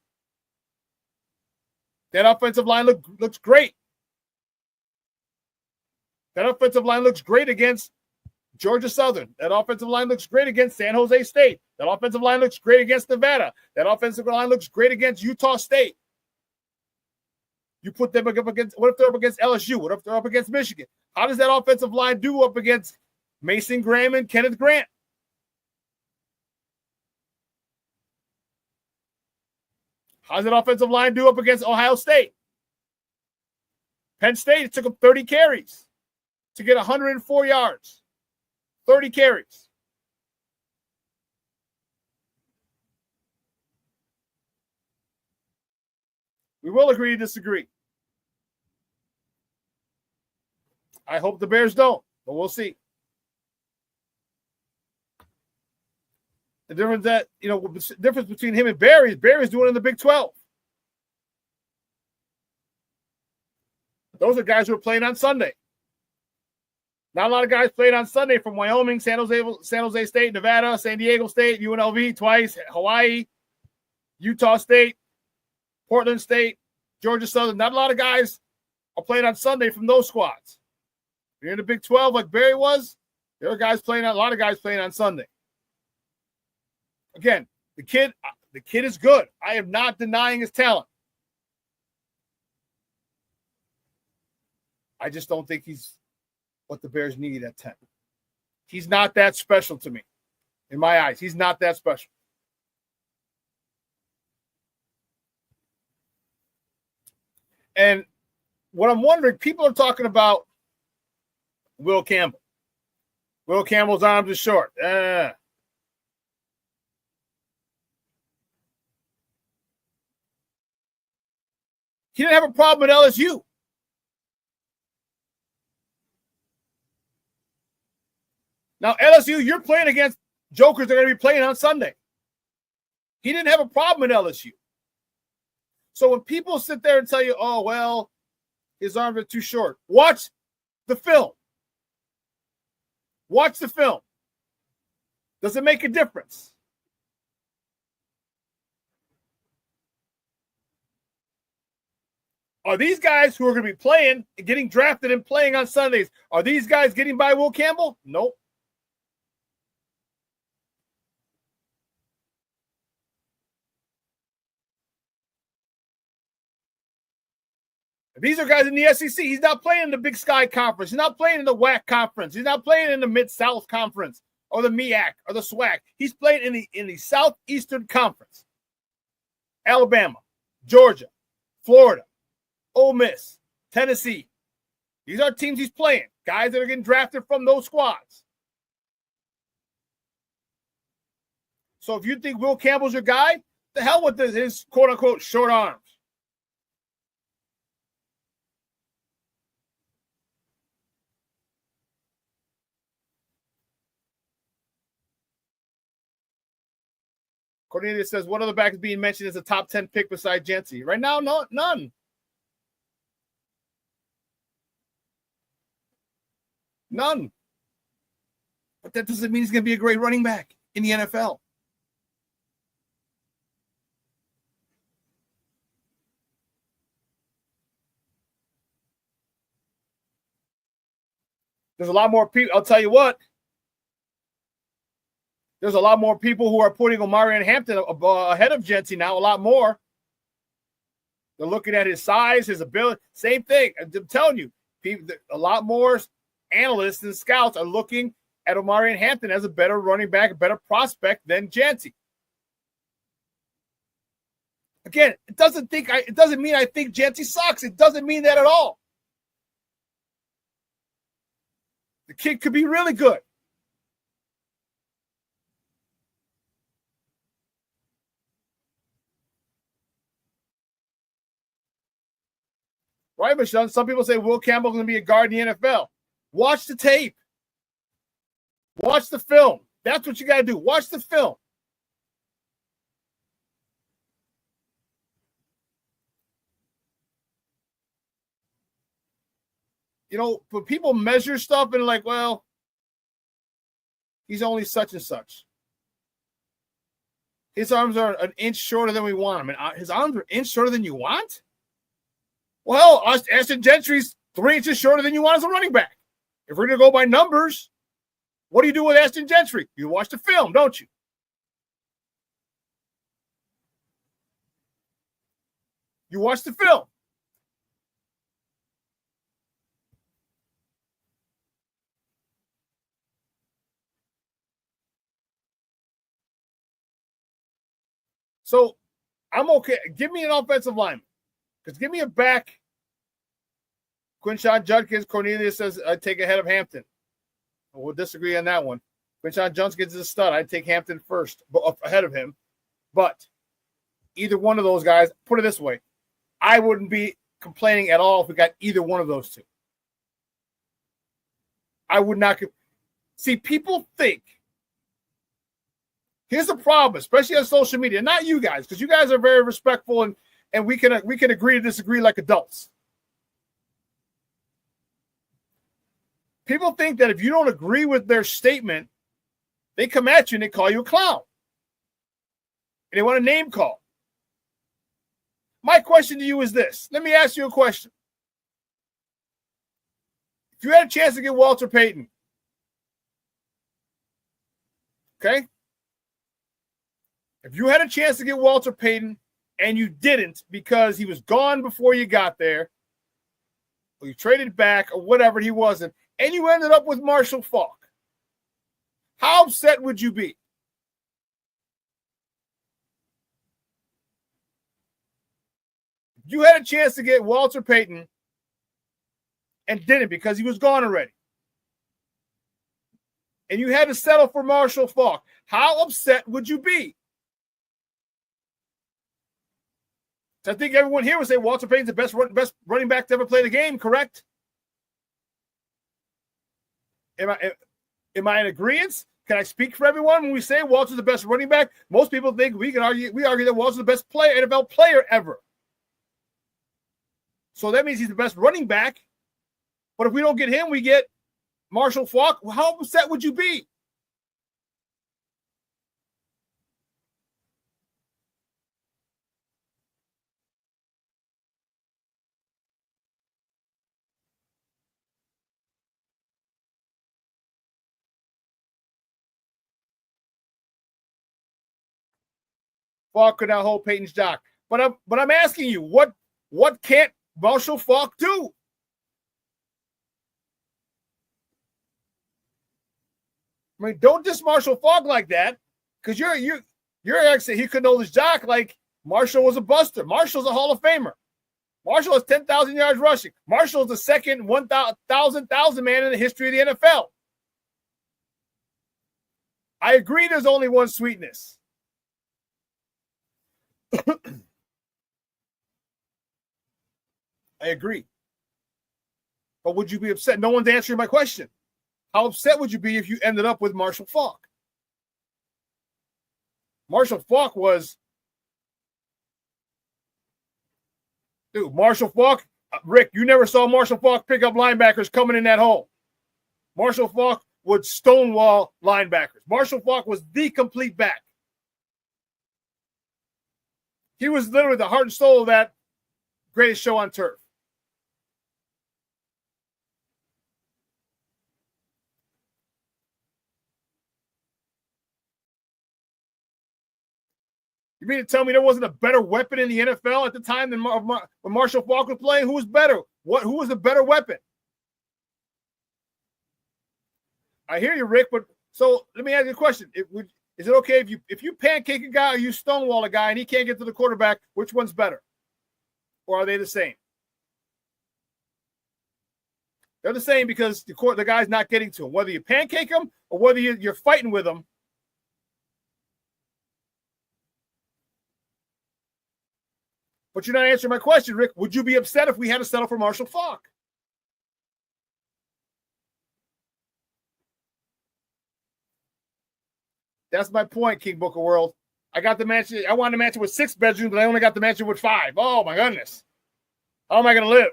That offensive line looks great. That offensive line looks great against Georgia Southern. That offensive line looks great against San Jose State. That offensive line looks great against Nevada. That offensive line looks great against Utah State. You put them up against, what if they're up against LSU? What if they're up against Michigan? How does that offensive line do up against Mason Graham and Kenneth Grant? How does that offensive line do up against Ohio State? Penn State, it took them 30 carries to get 104 yards. 30 carries. We will agree to disagree. I hope the Bears don't, but we'll see. The difference between him and Barry's doing in the Big 12. Those are guys who are playing on Sunday. Not a lot of guys played on Sunday from Wyoming, San Jose State, Nevada, San Diego State, UNLV twice, Hawaii, Utah State, Portland State, Georgia Southern. Not a lot of guys are playing on Sunday from those squads. You're in the Big 12 like Barry was, there are guys playing, a lot of guys playing on Sunday. Again, the kid is good. I am not denying his talent. I just don't think he's what the Bears need at 10. He's not that special to me. In my eyes, he's not that special. And what I'm wondering, people are talking about Will Campbell. Will Campbell's arms are short. He didn't have a problem at LSU. Now, LSU, you're playing against jokers that are going to be playing on Sunday. He didn't have a problem at LSU. So when people sit there and tell you, oh, well, his arms are too short, watch the film. Watch the film. Does it make a difference? Are these guys who are going to be playing, getting drafted and playing on Sundays, are these guys getting by Will Campbell? Nope. These are guys in the SEC. He's not playing in the Big Sky Conference. He's not playing in the WAC Conference. He's not playing in the Mid-South Conference or the MEAC or the SWAC. He's playing in the Southeastern Conference. Alabama, Georgia, Florida, Ole Miss, Tennessee. These are teams he's playing. Guys that are getting drafted from those squads. So if you think Will Campbell's your guy, the hell with his quote-unquote short arms. Cornelius says, what other back is being mentioned as a top 10 pick beside Jency? Right now, no, none. None. But that doesn't mean he's going to be a great running back in the NFL. There's a lot more people. I'll tell you what. There's a lot more people who are putting Omarion Hampton ahead of Jency now, a lot more. They're looking at his size, his ability. Same thing. I'm telling you, a lot more analysts and scouts are looking at Omarion Hampton as a better running back, a better prospect than Jency. Again, it doesn't mean I think Jency sucks. It doesn't mean that at all. The kid could be really good. Right, Michelle? Some people say Will Campbell's going to be a guard in the NFL. Watch the tape. Watch the film. That's what you got to do. Watch the film. You know, when people measure stuff and like, well, he's only such and such. His arms are an inch shorter than we want him. And his arms are an inch shorter than you want? Well, Ashton Gentry's 3 inches shorter than you want as a running back. If we're going to go by numbers, what do you do with Ashton Gentry? You watch the film, don't you? You watch the film. So I'm okay. Give me an offensive lineman. Because give me a back. Quinshon Judkins, Cornelius says, I'd take ahead of Hampton. We'll disagree on that one. Quinshon Judkins is a stud. I'd take Hampton first, ahead of him. But either one of those guys, put it this way, I wouldn't be complaining at all if we got either one of those two. I would not. See, people think. Here's the problem, especially on social media. Not you guys, because you guys are very respectful and we can agree to disagree like adults. People think that if you don't agree with their statement, they come at you and they call you a clown. And they want a name call. My question to you is this. Let me ask you a question. If you had a chance to get Walter Payton, okay? If you had a chance to get Walter Payton and you didn't because he was gone before you got there, or you traded back or whatever, he wasn't, and you ended up with Marshall Faulk, how upset would you be? You had a chance to get Walter Payton and didn't because he was gone already. And you had to settle for Marshall Faulk. How upset would you be? I think everyone here would say Walter Payton's the best running back to ever play the game, correct? Am I in agreement? Can I speak for everyone when we say Walter's the best running back? Most people think we argue that Walter's the best NFL player ever. So that means he's the best running back. But if we don't get him, we get Marshall Faulk. How upset would you be? Faulk could not hold Peyton's jock. But I'm asking you, what can't Marshall Faulk do? I mean, don't diss Marshall Faulk like that, because you're actually he couldn't hold his jock like Marshall was a buster. Marshall's a Hall of Famer. Marshall has 10,000 yards rushing. Marshall's the second 1,000 man in the history of the NFL. I agree there's only one sweetness. I agree. But would you be upset? No one's answering my question. How upset would you be if you ended up with Marshall Faulk? Marshall Faulk was, Marshall Faulk, Rick, you never saw Marshall Faulk pick up linebackers coming in that hole. Marshall Faulk would stonewall linebackers. Marshall Faulk was the complete back. He was literally the heart and soul of that greatest show on turf. You mean to tell me there wasn't a better weapon in the NFL at the time than when Marshall Faulk was playing? Who was better? Who was the better weapon? I hear you, Rick, but so let me ask you a question. Is it okay if you pancake a guy or you stonewall a guy and he can't get to the quarterback, which one's better? Or are they the same? They're the same because the guy's not getting to him. Whether you pancake him or whether you're fighting with him, but you're not answering my question, Rick. Would you be upset if we had to settle for Marshall Faulk? That's my point, King Booker World. I got the mansion. I wanted to mansion with 6 bedrooms, but I only got the mansion with 5. Oh, my goodness. How am I going to live?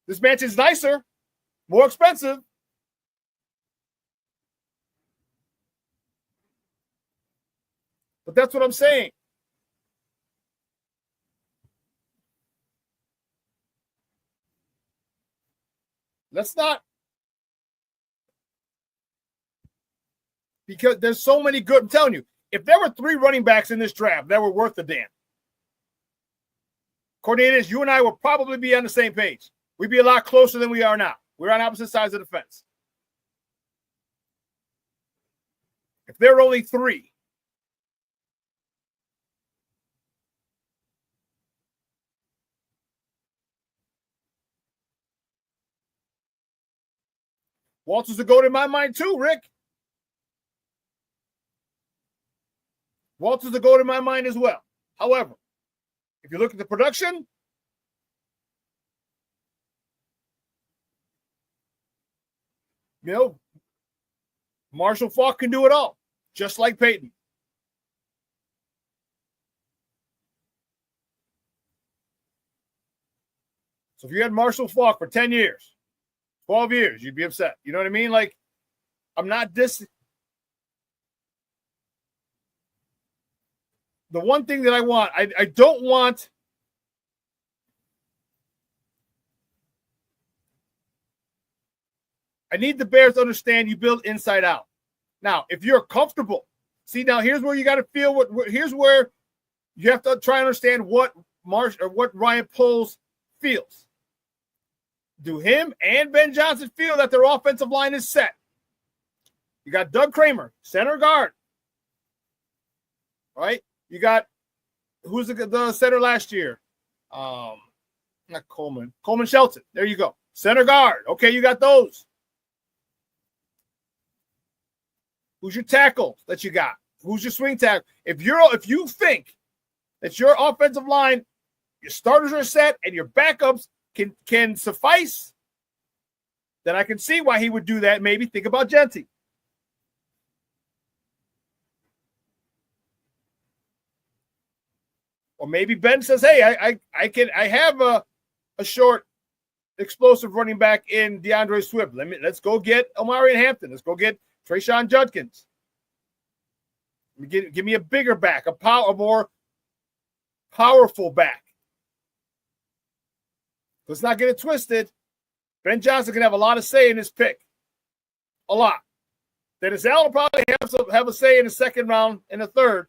This mansion's nicer, more expensive. But that's what I'm saying. Let's not. Because there's so many good. I'm telling you, if there were 3 running backs in this draft that were worth the damn, Cornelius, you and I would probably be on the same page. We'd be a lot closer than we are now. We're on opposite sides of the fence. If there were only 3, Walter's the GOAT in my mind too, Rick. Walter's the GOAT in my mind as well. However, if you look at the production, Marshall Faulk can do it all, just like Peyton. So if you had Marshall Faulk for 10 years, 12 years, you'd be upset. You know what I mean? Like, I'm not the one thing that I want, I don't want I need the Bears to understand you build inside out. Now, if you're comfortable, see, now here's where you got to feel here's where you have to try and understand what Ryan Poles feels. Do him and Ben Johnson feel that their offensive line is set? You got Doug Kramer, center guard. Right? You got who's the center last year? Not Coleman. Coleman Shelton. There you go. Center guard. Okay, you got those. Who's your tackle that you got? Who's your swing tackle? If you think that your offensive line, your starters are set and your backups can suffice, then I can see why he would do that. Maybe think about Genty. Or maybe Ben says, "Hey, I have a short, explosive running back in DeAndre Swift. Let's go get Omarion Hampton. Let's go get Trayshawn Judkins. Give me a bigger back, a more powerful back. Let's not get it twisted. Ben Johnson can have a lot of say in his pick, a lot. Dennis Allen will probably have a say in the second round and the third.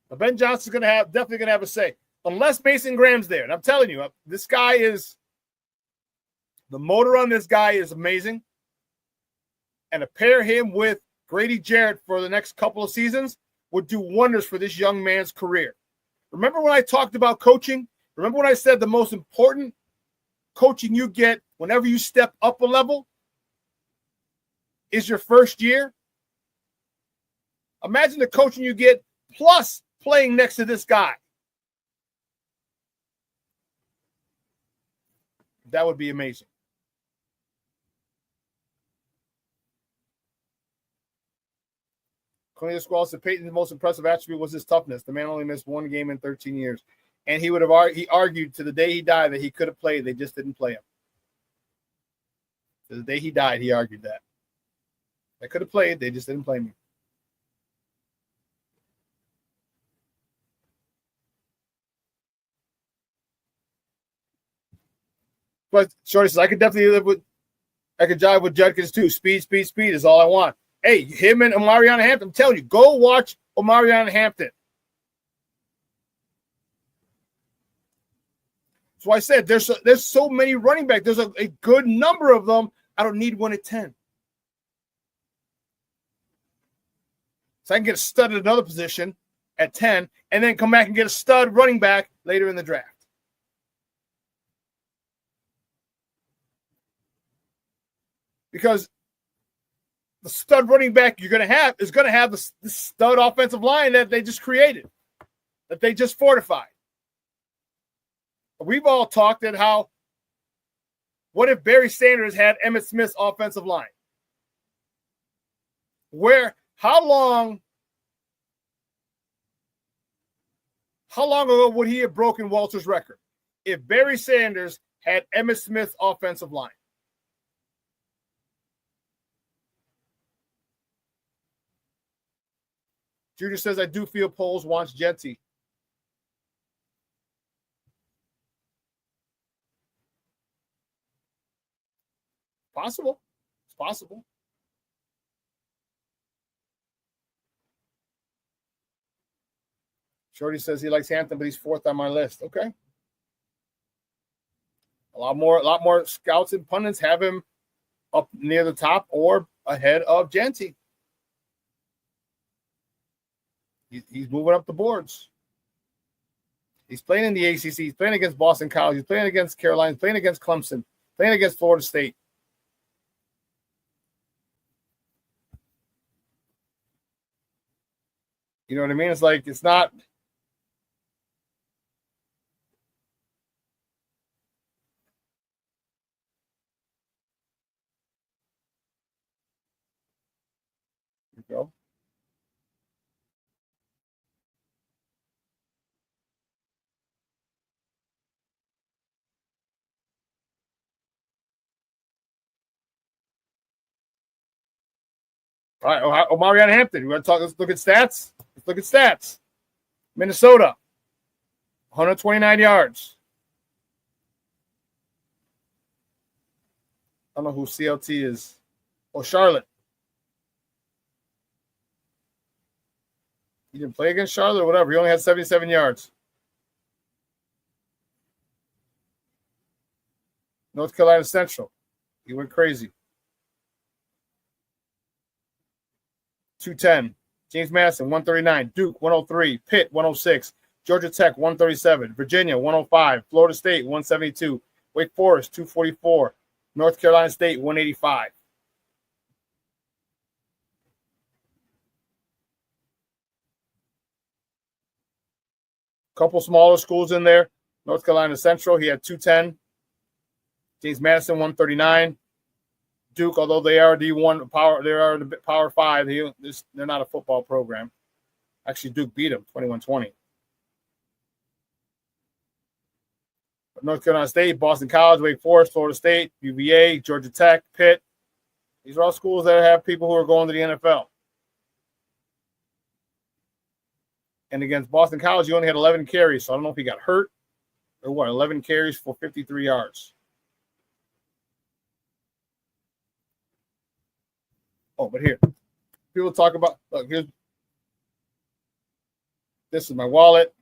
But Ben Johnson's definitely gonna have a say, unless Mason Graham's there. And I'm telling you, this guy is the motor on this guy is amazing. And to pair him with Grady Jarrett for the next couple of seasons would do wonders for this young man's career. Remember when I talked about coaching? Remember when I said the most important coaching you get whenever you step up a level is your first year? Imagine the coaching you get plus playing next to this guy. That would be amazing. Cornelius Squall said Peyton's most impressive attribute was his toughness. The man only missed one game in 13 years. And he argued to the day he died that he could have played. They just didn't play him. To the day he died, he argued that. I could have played. They just didn't play me. But Shorty says, I could jive with Judkins too. Speed is all I want. Hey, him and Omarion Hampton, I'm telling you, go watch Omarion Hampton. That's why I said there's so many running backs. There's a good number of them. I don't need one at 10. So I can get a stud at another position at 10 and then come back and get a stud running back later in the draft. Because the stud running back you're going to have is going to have the stud offensive line that they just created, that they just fortified. We've all talked at what if Barry Sanders had Emmitt Smith's offensive line? How long ago would he have broken Walter's record if Barry Sanders had Emmitt Smith's offensive line? Junior says, I do feel Poles wants Genty. Possible. It's possible. Shorty says he likes Hampton, but he's fourth on my list. Okay. A lot more scouts and pundits have him up near the top or ahead of Genty. He's moving up the boards. He's playing in the ACC. He's playing against Boston College. He's playing against Carolina. He's playing against Clemson. Playing against Florida State. You know what I mean? It's like, it's not. Here we go. All right, Omarion Hampton. Let's look at stats. Let's look at stats. Minnesota, 129 yards. I don't know who CLT is. Oh, Charlotte. He didn't play against Charlotte or whatever. He only had 77 yards. North Carolina Central. He went crazy. 210. James Madison, 139. Duke, 103. Pitt, 106. Georgia Tech, 137. Virginia, 105. Florida State, 172. Wake Forest, 244. North Carolina State, 185. Couple smaller schools in there. North Carolina Central, he had 210. James Madison, 139. Duke, although they are D1 power, they are the Power 5. They're not a football program. Actually, Duke beat them 21-20. But North Carolina State, Boston College, Wake Forest, Florida State, UVA, Georgia Tech, Pitt. These are all schools that have people who are going to the NFL. And against Boston College, he only had 11 carries, so I don't know if he got hurt or what. 11 carries for 53 yards. Oh, but here, people talk about, look, here's, this is my wallet.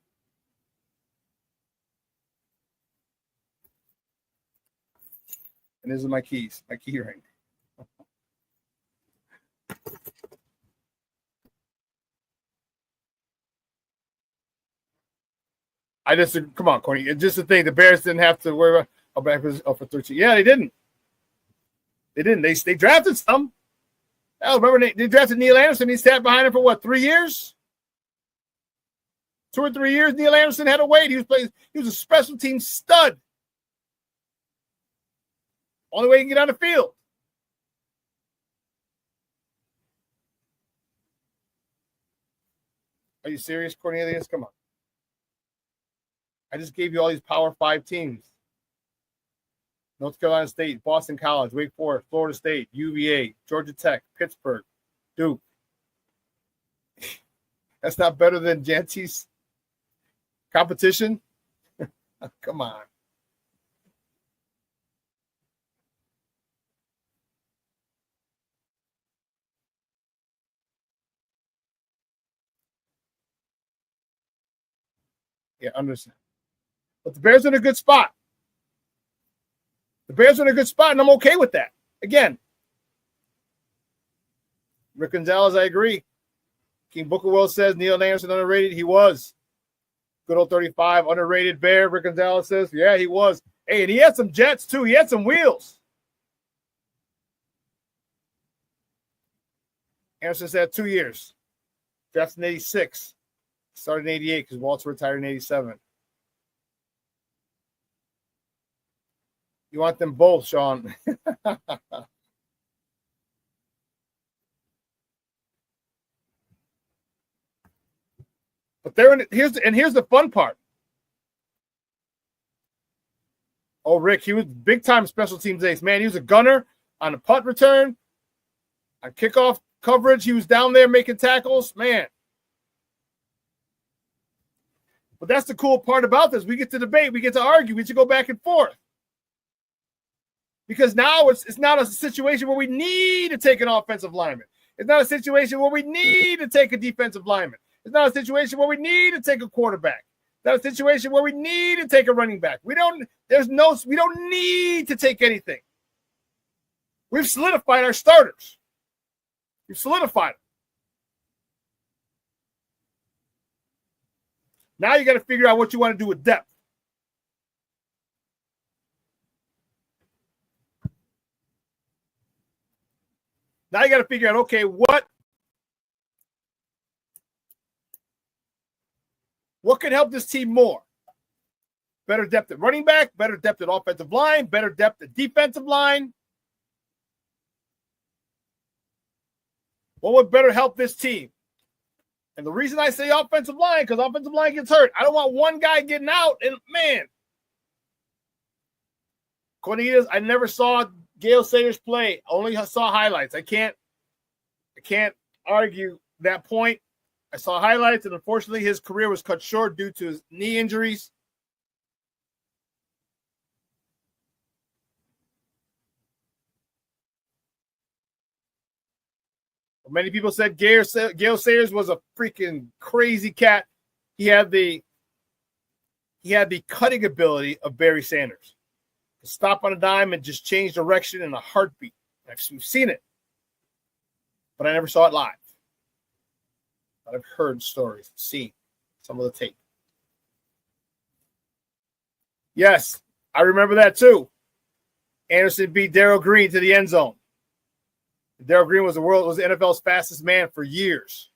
And this is my keys, my key ring. Come on, Corny. It's just the thing. The Bears didn't have to worry about for 13. Yeah, they didn't. They didn't. They drafted some. Oh, remember they drafted Neil Anderson. He sat behind him for what, 3 years? 2 or 3 years. Neil Anderson had to wait. He was a special team stud. Only way he can get on the field. Are you serious, Cornelius? Come on. I just gave you all these Power 5 teams. North Carolina State, Boston College, Wake Forest, Florida State, UVA, Georgia Tech, Pittsburgh, Duke. That's not better than Janty's competition? Come on. Yeah, understand. But the Bears are in a good spot. The Bears are in a good spot, and I'm okay with that. Again, Rick Gonzalez, I agree. King Booker Will says Neil Anderson underrated. He was. Good old 35, underrated Bear. Rick Gonzalez says, yeah, he was. Hey, and he had some jets, too. He had some wheels. Anderson's had 2 years. Drafted in 86. Started in 88 because Walter retired in 87. You want them both, Shawn. But here's the fun part. Oh, Rick, he was big time special teams ace. Man, he was a gunner on a punt return, on kickoff coverage. He was down there making tackles. Man. But that's the cool part about this. We get to debate. We get to argue. We get to go back and forth. Because now it's not a situation where we need to take an offensive lineman. It's not a situation where we need to take a defensive lineman. It's not a situation where we need to take a quarterback. It's not a situation where we need to take a running back. We don't need to take anything. We've solidified our starters. We've solidified them. Now you got to figure out what you want to do with depth. Now you got to figure out, okay, what could help this team more? Better depth at running back, better depth at offensive line, better depth at defensive line. What would better help this team? And the reason I say offensive line, because offensive line gets hurt. I don't want one guy getting out. And, man, Cornelius, I never saw Gale Sayers play. Only saw highlights. I can't argue that point. I saw highlights, and unfortunately his career was cut short due to his knee injuries. Many people said Gale Sayers was a freaking crazy cat. He had the cutting ability of Barry Sanders. To stop on a dime and just change direction in a heartbeat. We've seen it, but I never saw it live. But I've heard stories, seen some of the tape. Yes, I remember that too. Anderson beat Darrell Green to the end zone. Darrell Green was the NFL's fastest man for years.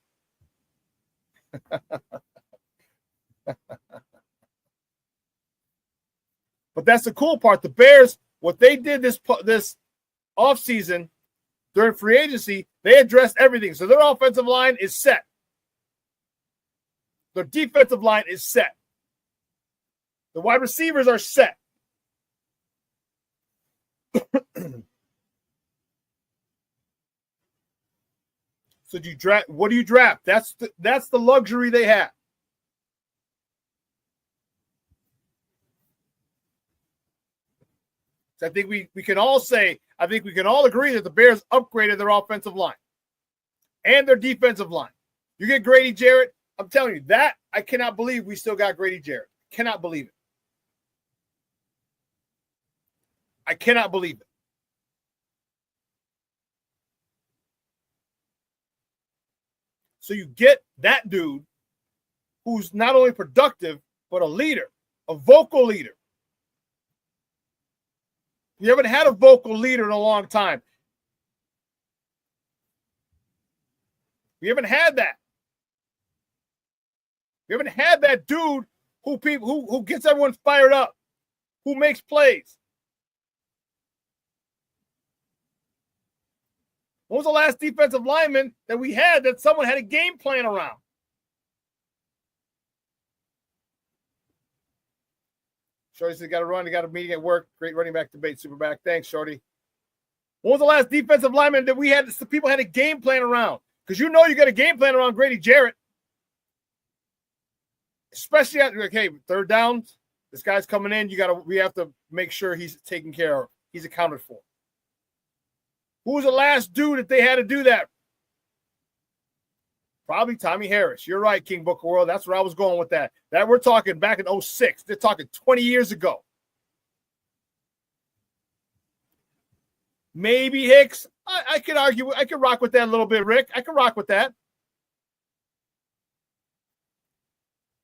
But that's the cool part. The Bears, what they did this offseason during free agency, they addressed everything. So their offensive line is set. Their defensive line is set. The wide receivers are set. So do you draft? What do you draft? That's the luxury they have. So I think we can all say, I think we can all agree that the Bears upgraded their offensive line and their defensive line. You get Grady Jarrett, I'm telling you, that I cannot believe we still got Grady Jarrett. Cannot believe it. I cannot believe it. So you get that dude who's not only productive, but a leader, a vocal leader. We haven't had a vocal leader in a long time. We haven't had that. We haven't had that dude who gets everyone fired up, who makes plays. When was the last defensive lineman that we had that someone had a game plan around? Shorty said, got to run. He got a meeting at work. Great running back debate, SuperBack. Thanks, Shorty. When was the last defensive lineman that we had, the people had a game plan around? Because you know you got a game plan around Grady Jarrett. Especially at, okay, third down, this guy's coming in. We have to make sure he's taken care of. He's accounted for. Who was the last dude that they had to do that? Probably Tommy Harris. You're right, King Booker World. That's where I was going with that. That we're talking back in 06. They're talking 20 years ago. Maybe Hicks. I could argue. I could rock with that a little bit, Rick. I could rock with that.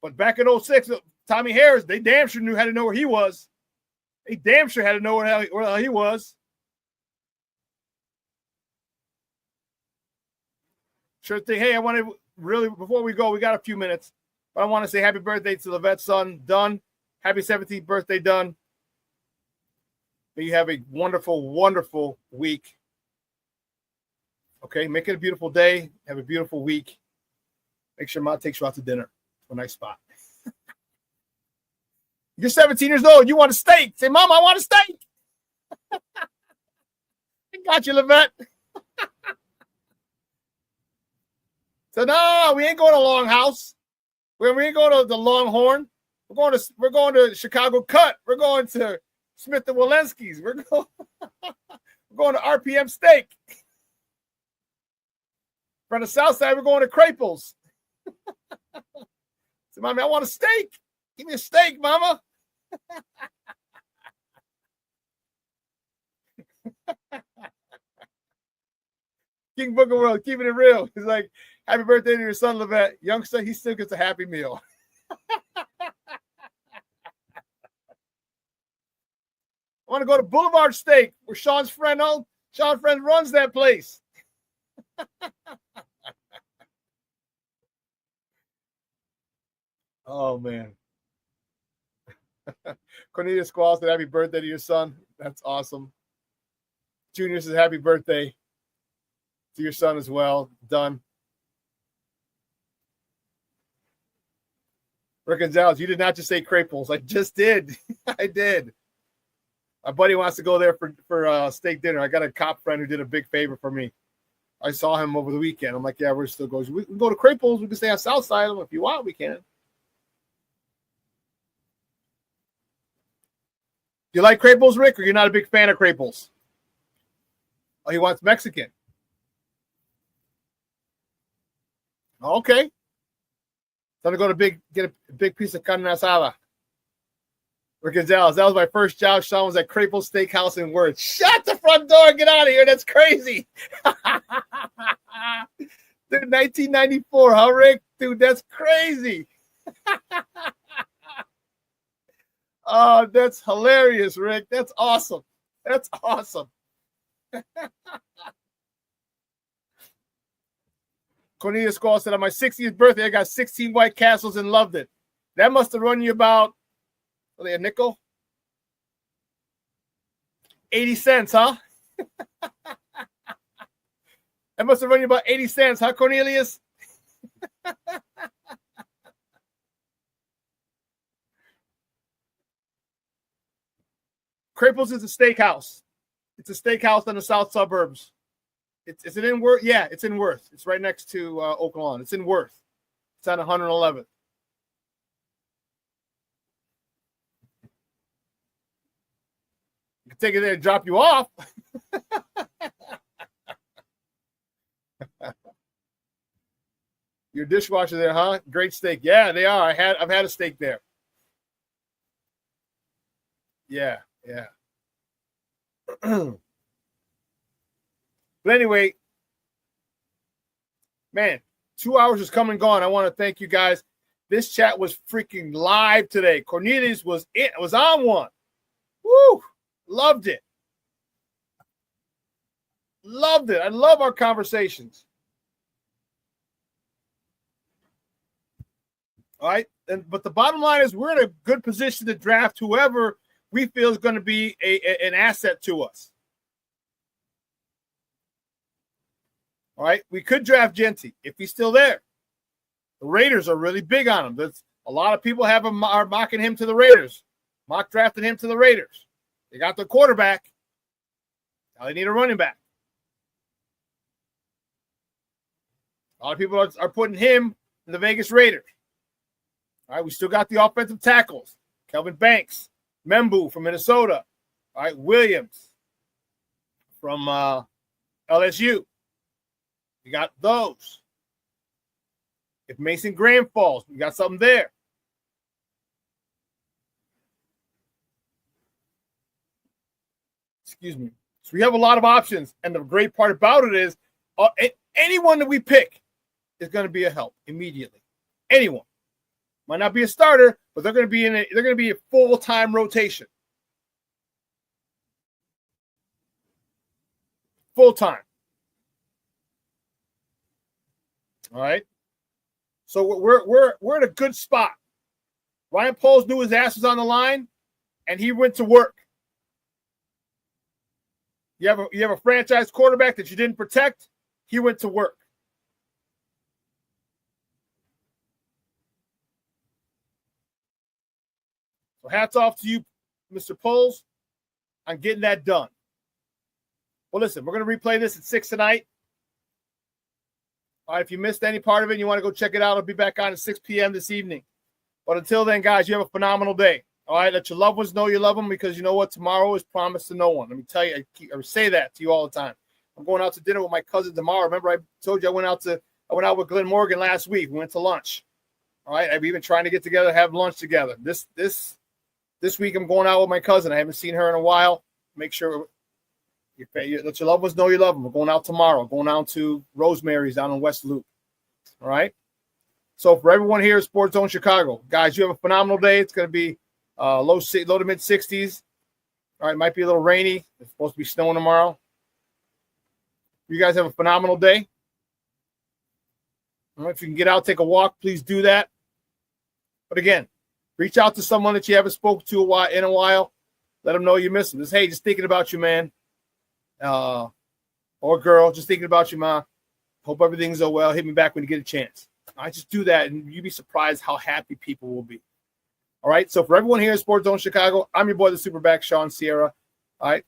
But back in 06, Tommy Harris, they damn sure knew how to know where he was. They damn sure had to know where he was. Sure thing. Hey, I want to really, before we go, we got a few minutes, but I want to say happy birthday to Levette's son, Dunn. Happy 17th birthday, Dunn. May you have a wonderful, wonderful week. Okay, make it a beautiful day. Have a beautiful week. Make sure Mom takes you out to dinner to a nice spot. You're 17 years old. You want a steak. Say, Mom, I want a steak. I got you, Levette. So no, we ain't going to Longhouse. We ain't going to the Longhorn. We're going to Chicago Cut. We're going to Smith and Walensky's. We're going to RPM Steak. From the South Side, we're going to Craples. So, Mommy, I want a steak. Give me a steak, Mama. King Booker World, keeping it real. He's like, happy birthday to your son, Levette. Youngster, he still gets a happy meal. I want to go to Boulevard Steak, where Sean's friend runs that place. Oh, man. Cornelia Squall said, happy birthday to your son. That's awesome. Junior says, happy birthday to your son as well. Done. Rick Gonzalez, you did not just say Craples. I just did. I did. My buddy wants to go there for steak dinner. I got a cop friend who did a big favor for me. I saw him over the weekend. I'm like, yeah, we're still going. We can go to Craples. We can stay on South Side. If you want, we can. Do you like Craples, Rick, or you're not a big fan of Craples? Oh, he wants Mexican. Okay. Time to go to get a big piece of carne asada. Rick Gonzalez, that was my first job. Shawn was at Craples Steakhouse in Worth. Shut the front door and get out of here. That's crazy. Dude, 1994, huh, Rick? Dude, that's crazy. Oh, that's hilarious, Rick. That's awesome. That's awesome. Cornelius Squall said, on my 60th birthday, I got 16 White Castles and loved it. That must have run you about, a nickel? 80 cents, huh? That must have run you about 80 cents, huh, Cornelius? Craples is a steakhouse. It's a steakhouse in the south suburbs. Is it in Worth? Yeah, it's in Worth. It's right next to Oak Lawn. It's in Worth. It's on 111th. You can take it there and drop you off. Your dishwasher there, huh? Great steak. Yeah, they are. I've had a steak there. Yeah. But anyway, man, 2 hours is come and gone. I want to thank you guys. This chat was freaking live today. Cornelius was on one. Woo! Loved it. Loved it. I love our conversations. All right. But the bottom line is we're in a good position to draft whoever we feel is going to be an asset to us. All right. We could draft Genty if he's still there. The Raiders are really big on him. There's a lot of people are mocking him to the Raiders. Mock drafted him to the Raiders. They got the quarterback. Now they need a running back. A lot of people are putting him in the Vegas Raiders. All right, we still got the offensive tackles. Kelvin Banks, Membu from Minnesota. All right, Williams from LSU. We got those. If Mason Graham falls, we got something there. Excuse me. So we have a lot of options, and the great part about it is anyone that we pick is going to be a help immediately. Anyone. Might not be a starter, but they're going to be a full-time rotation. Full-time. All right. So we're in a good spot. Ryan Poles knew his ass was on the line, and he went to work. You have a franchise quarterback that you didn't protect. He went to work. So hats off to you, Mr. Poles, on getting that done. Well, listen, we're going to replay this at 6 tonight. All right, if you missed any part of it and you want to go check it out, I'll be back on at 6 p.m. this evening. But until then, guys, you have a phenomenal day. All right, let your loved ones know you love them, because you know what? Tomorrow is promised to no one. Let me tell you, I say that to you all the time. I'm going out to dinner with my cousin tomorrow. Remember, I told you I went out with Glenn Morgan last week. We went to lunch. All right, I've been trying to get together, have lunch together. This week I'm going out with my cousin. I haven't seen her in a while. Make sure let your loved ones know you love them. We're going out tomorrow. Going out to Rosemary's down in West Loop. All right. So for everyone here at Sports Zone Chicago, guys, you have a phenomenal day. It's going to be low to mid 60s. All right, might be a little rainy. It's supposed to be snowing tomorrow. You guys have a phenomenal day. All right, if you can get out, take a walk, please do that. But again, reach out to someone that you haven't spoken to in a while. Let them know you miss them. Just, hey, just thinking about you, man. Or girl, just thinking about you, ma. Hope everything's so well. Hit me back when you get a chance. I just do that, and you'd be surprised how happy people will be. All right. So for everyone here at Sports Zone Chicago, I'm your boy, the SuperBack, Shawn Sierra. All right.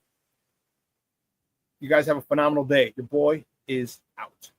You guys have a phenomenal day. Your boy is out.